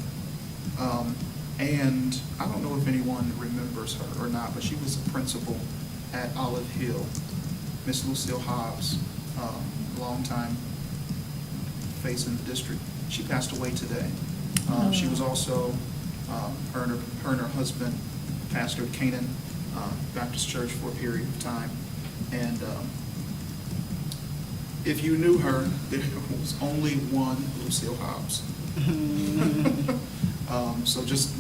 And I don't know if anyone remembers her or not, but she was a principal at Olive Hill, Miss Lucille Hobbs, long time face in the district. She passed away today. She was also, her and her husband pastored Canaan Baptist Church for a period of time. And if you knew her, there was only one Lucille Hobbs. So just,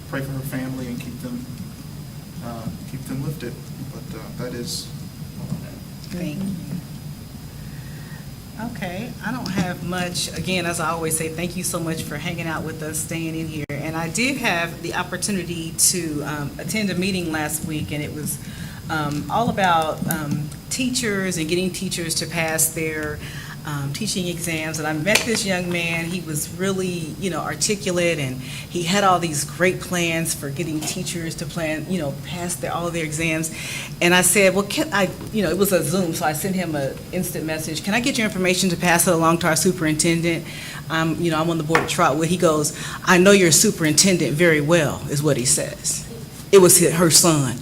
pray for her family and keep them lifted. But that is all I have. Thank you. Okay, I don't have much. Again, as I always say, thank you so much for hanging out with us, staying in here. And I did have the opportunity to attend a meeting last week, and it was all about teachers and getting teachers to pass their teaching exams. And I met this young man. He was really, articulate, and he had all these great plans for getting teachers to pass all their exams. And I said, well, can I, it was a Zoom, so I sent him an instant message. Can I get your information to pass it along to our superintendent? I'm on the board of Trotwood. He goes, I know your superintendent very well, is what he says. It was her son.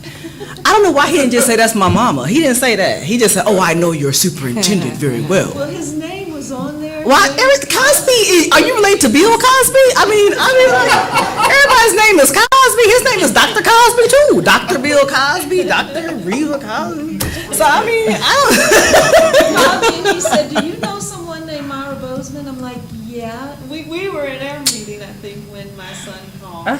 I don't know why he didn't just say, that's my mama. He didn't say that. He just said, oh, I know your superintendent very well. Well, his name was on there. Why, Eric Cosby, are you related to Bill Cosby? I mean, everybody's name is Cosby. His name is Dr. Cosby too. Dr. Bill Cosby, Dr. Reva Cosby. So, he called me and he said, do you know someone named Myra Bozeman? I'm like, yeah. We were in our meeting, I think, when my son called.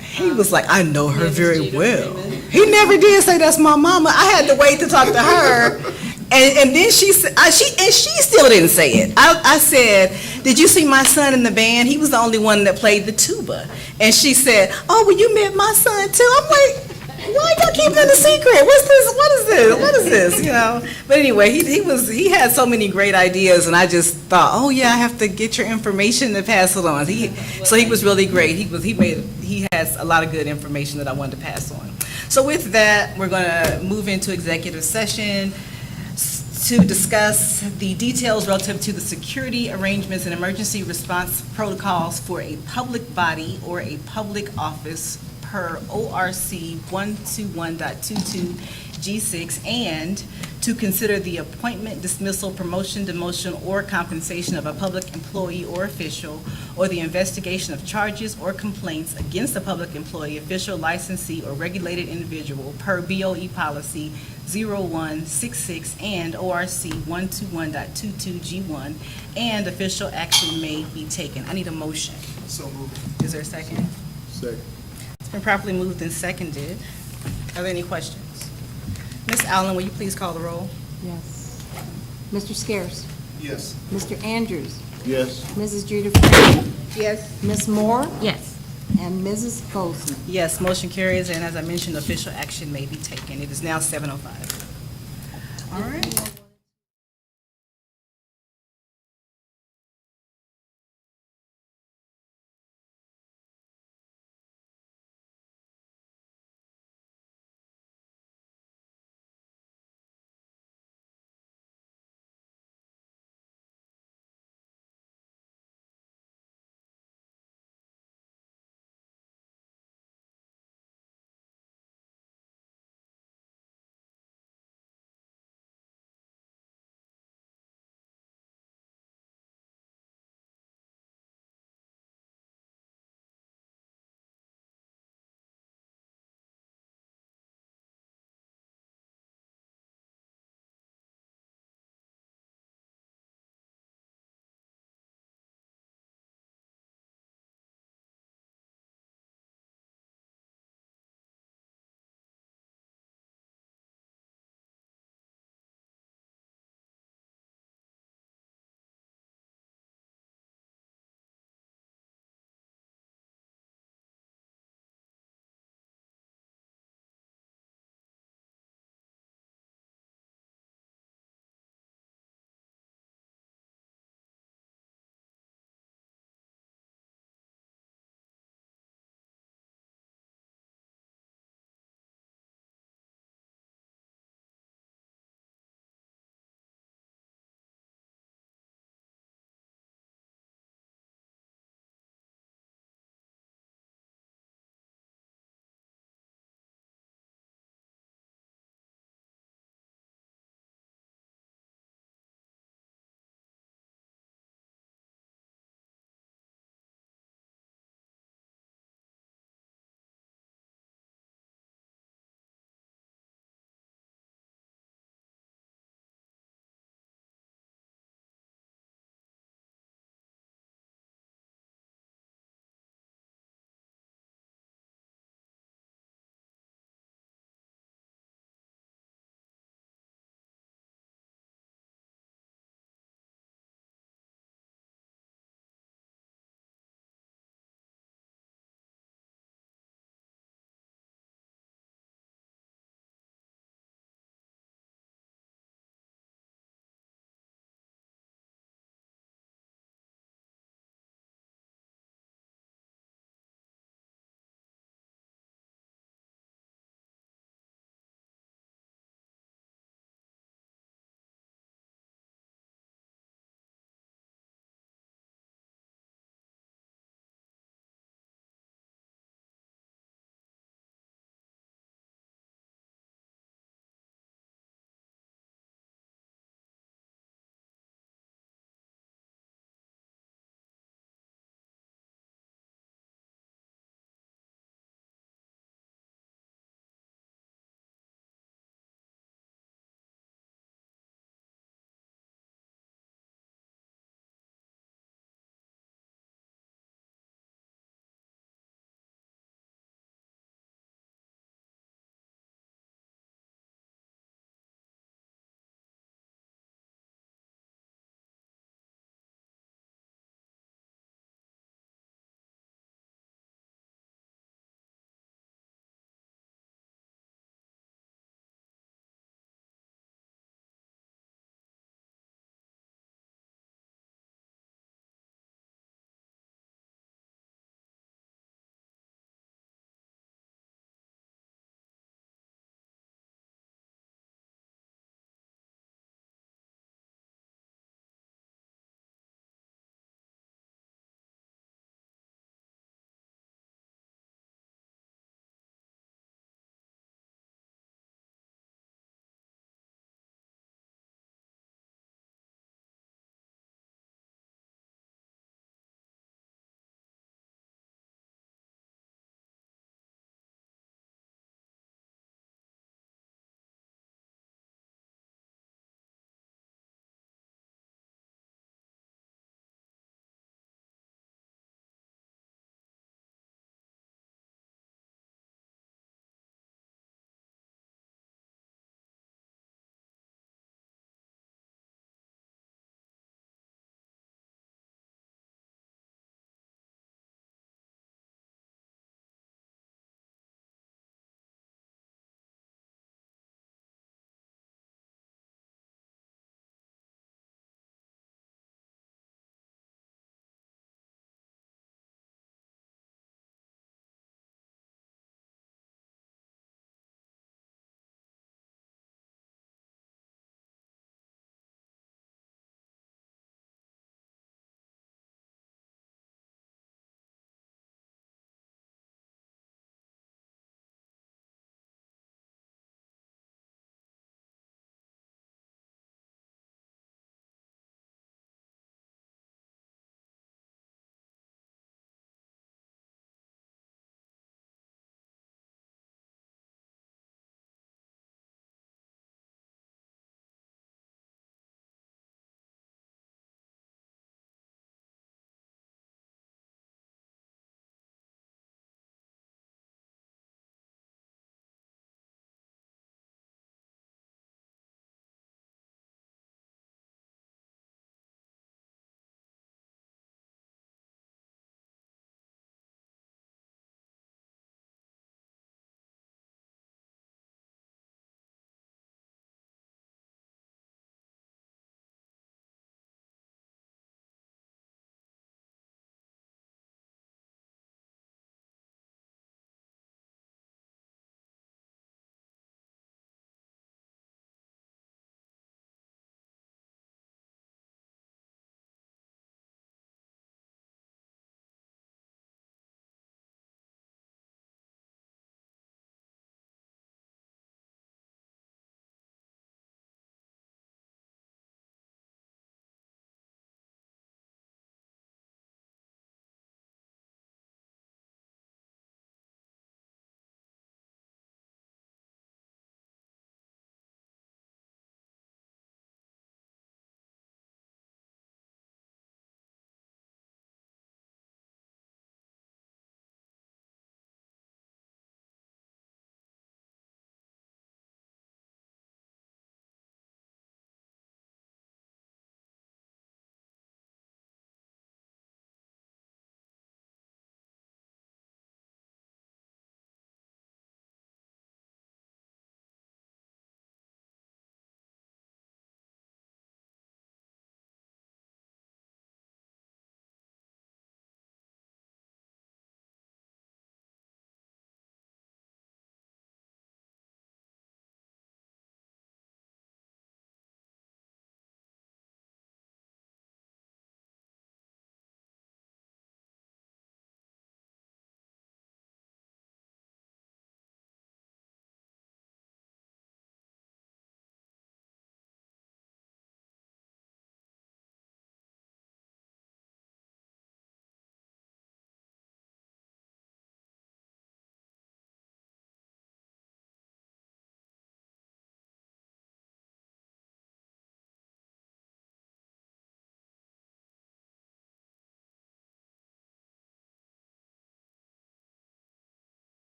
He was like, I know her very Jeter well. Freeman. He never did say that's my mama. I had to wait to talk to her. And then she said, she still didn't say it. I said, did you see my son in the band? He was the only one that played the tuba. And she said, oh, well, you met my son too. I'm like, why y'all keeping it a secret? What's this? What is this? But anyway, he had so many great ideas, and I just thought, oh yeah, I have to get your information to pass it on. So he was really great. He has a lot of good information that I wanted to pass on. So with that, we're going to move into executive session to discuss the details relative to the security arrangements and emergency response protocols for a public body or a public office per ORC 121.22 G6, and to consider the appointment, dismissal, promotion, demotion, or compensation of a public employee or official, or the investigation of charges or complaints against a public employee, official, licensee, or regulated individual per BOE Policy 0166 and ORC 121.22G1, and official action may be taken. I need a motion. So moved. Is there a second? Second. It's been properly moved and seconded. Are there any questions? Ms. Allen, will you please call the roll? Yes. Mr. Scarce? Yes. Mr. Andrews? Yes. Mrs. Jeter Freeman? Yes, Ms. Moore? Yes. And Mrs. Bozeman? Yes, motion carries, and as I mentioned, official action may be taken. It is now 7:05. All right.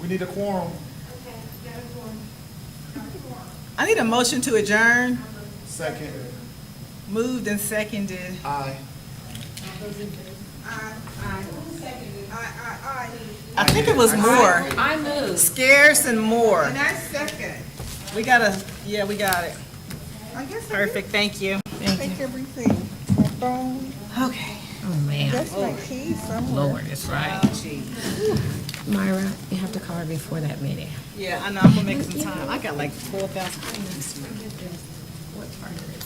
We need a quorum. I need a motion to adjourn. Second. Moved and seconded. Aye. I think it was more. I moved. Scarce and more. And I second. We got it. I guess I Perfect, thank you. did take everything. My phone, Okay. Oh, man. that's my key somewhere. Lord, it's right. Myra, you have to call her before that meeting. Yeah, I know, I'm gonna make some time. I got like 4,000 things. What part of this?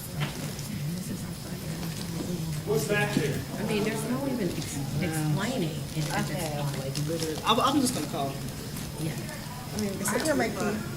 This is our budget. What's back there? I mean, there's no even explaining it at this point. I'm just gonna call. Yeah. I mean, I hear my key.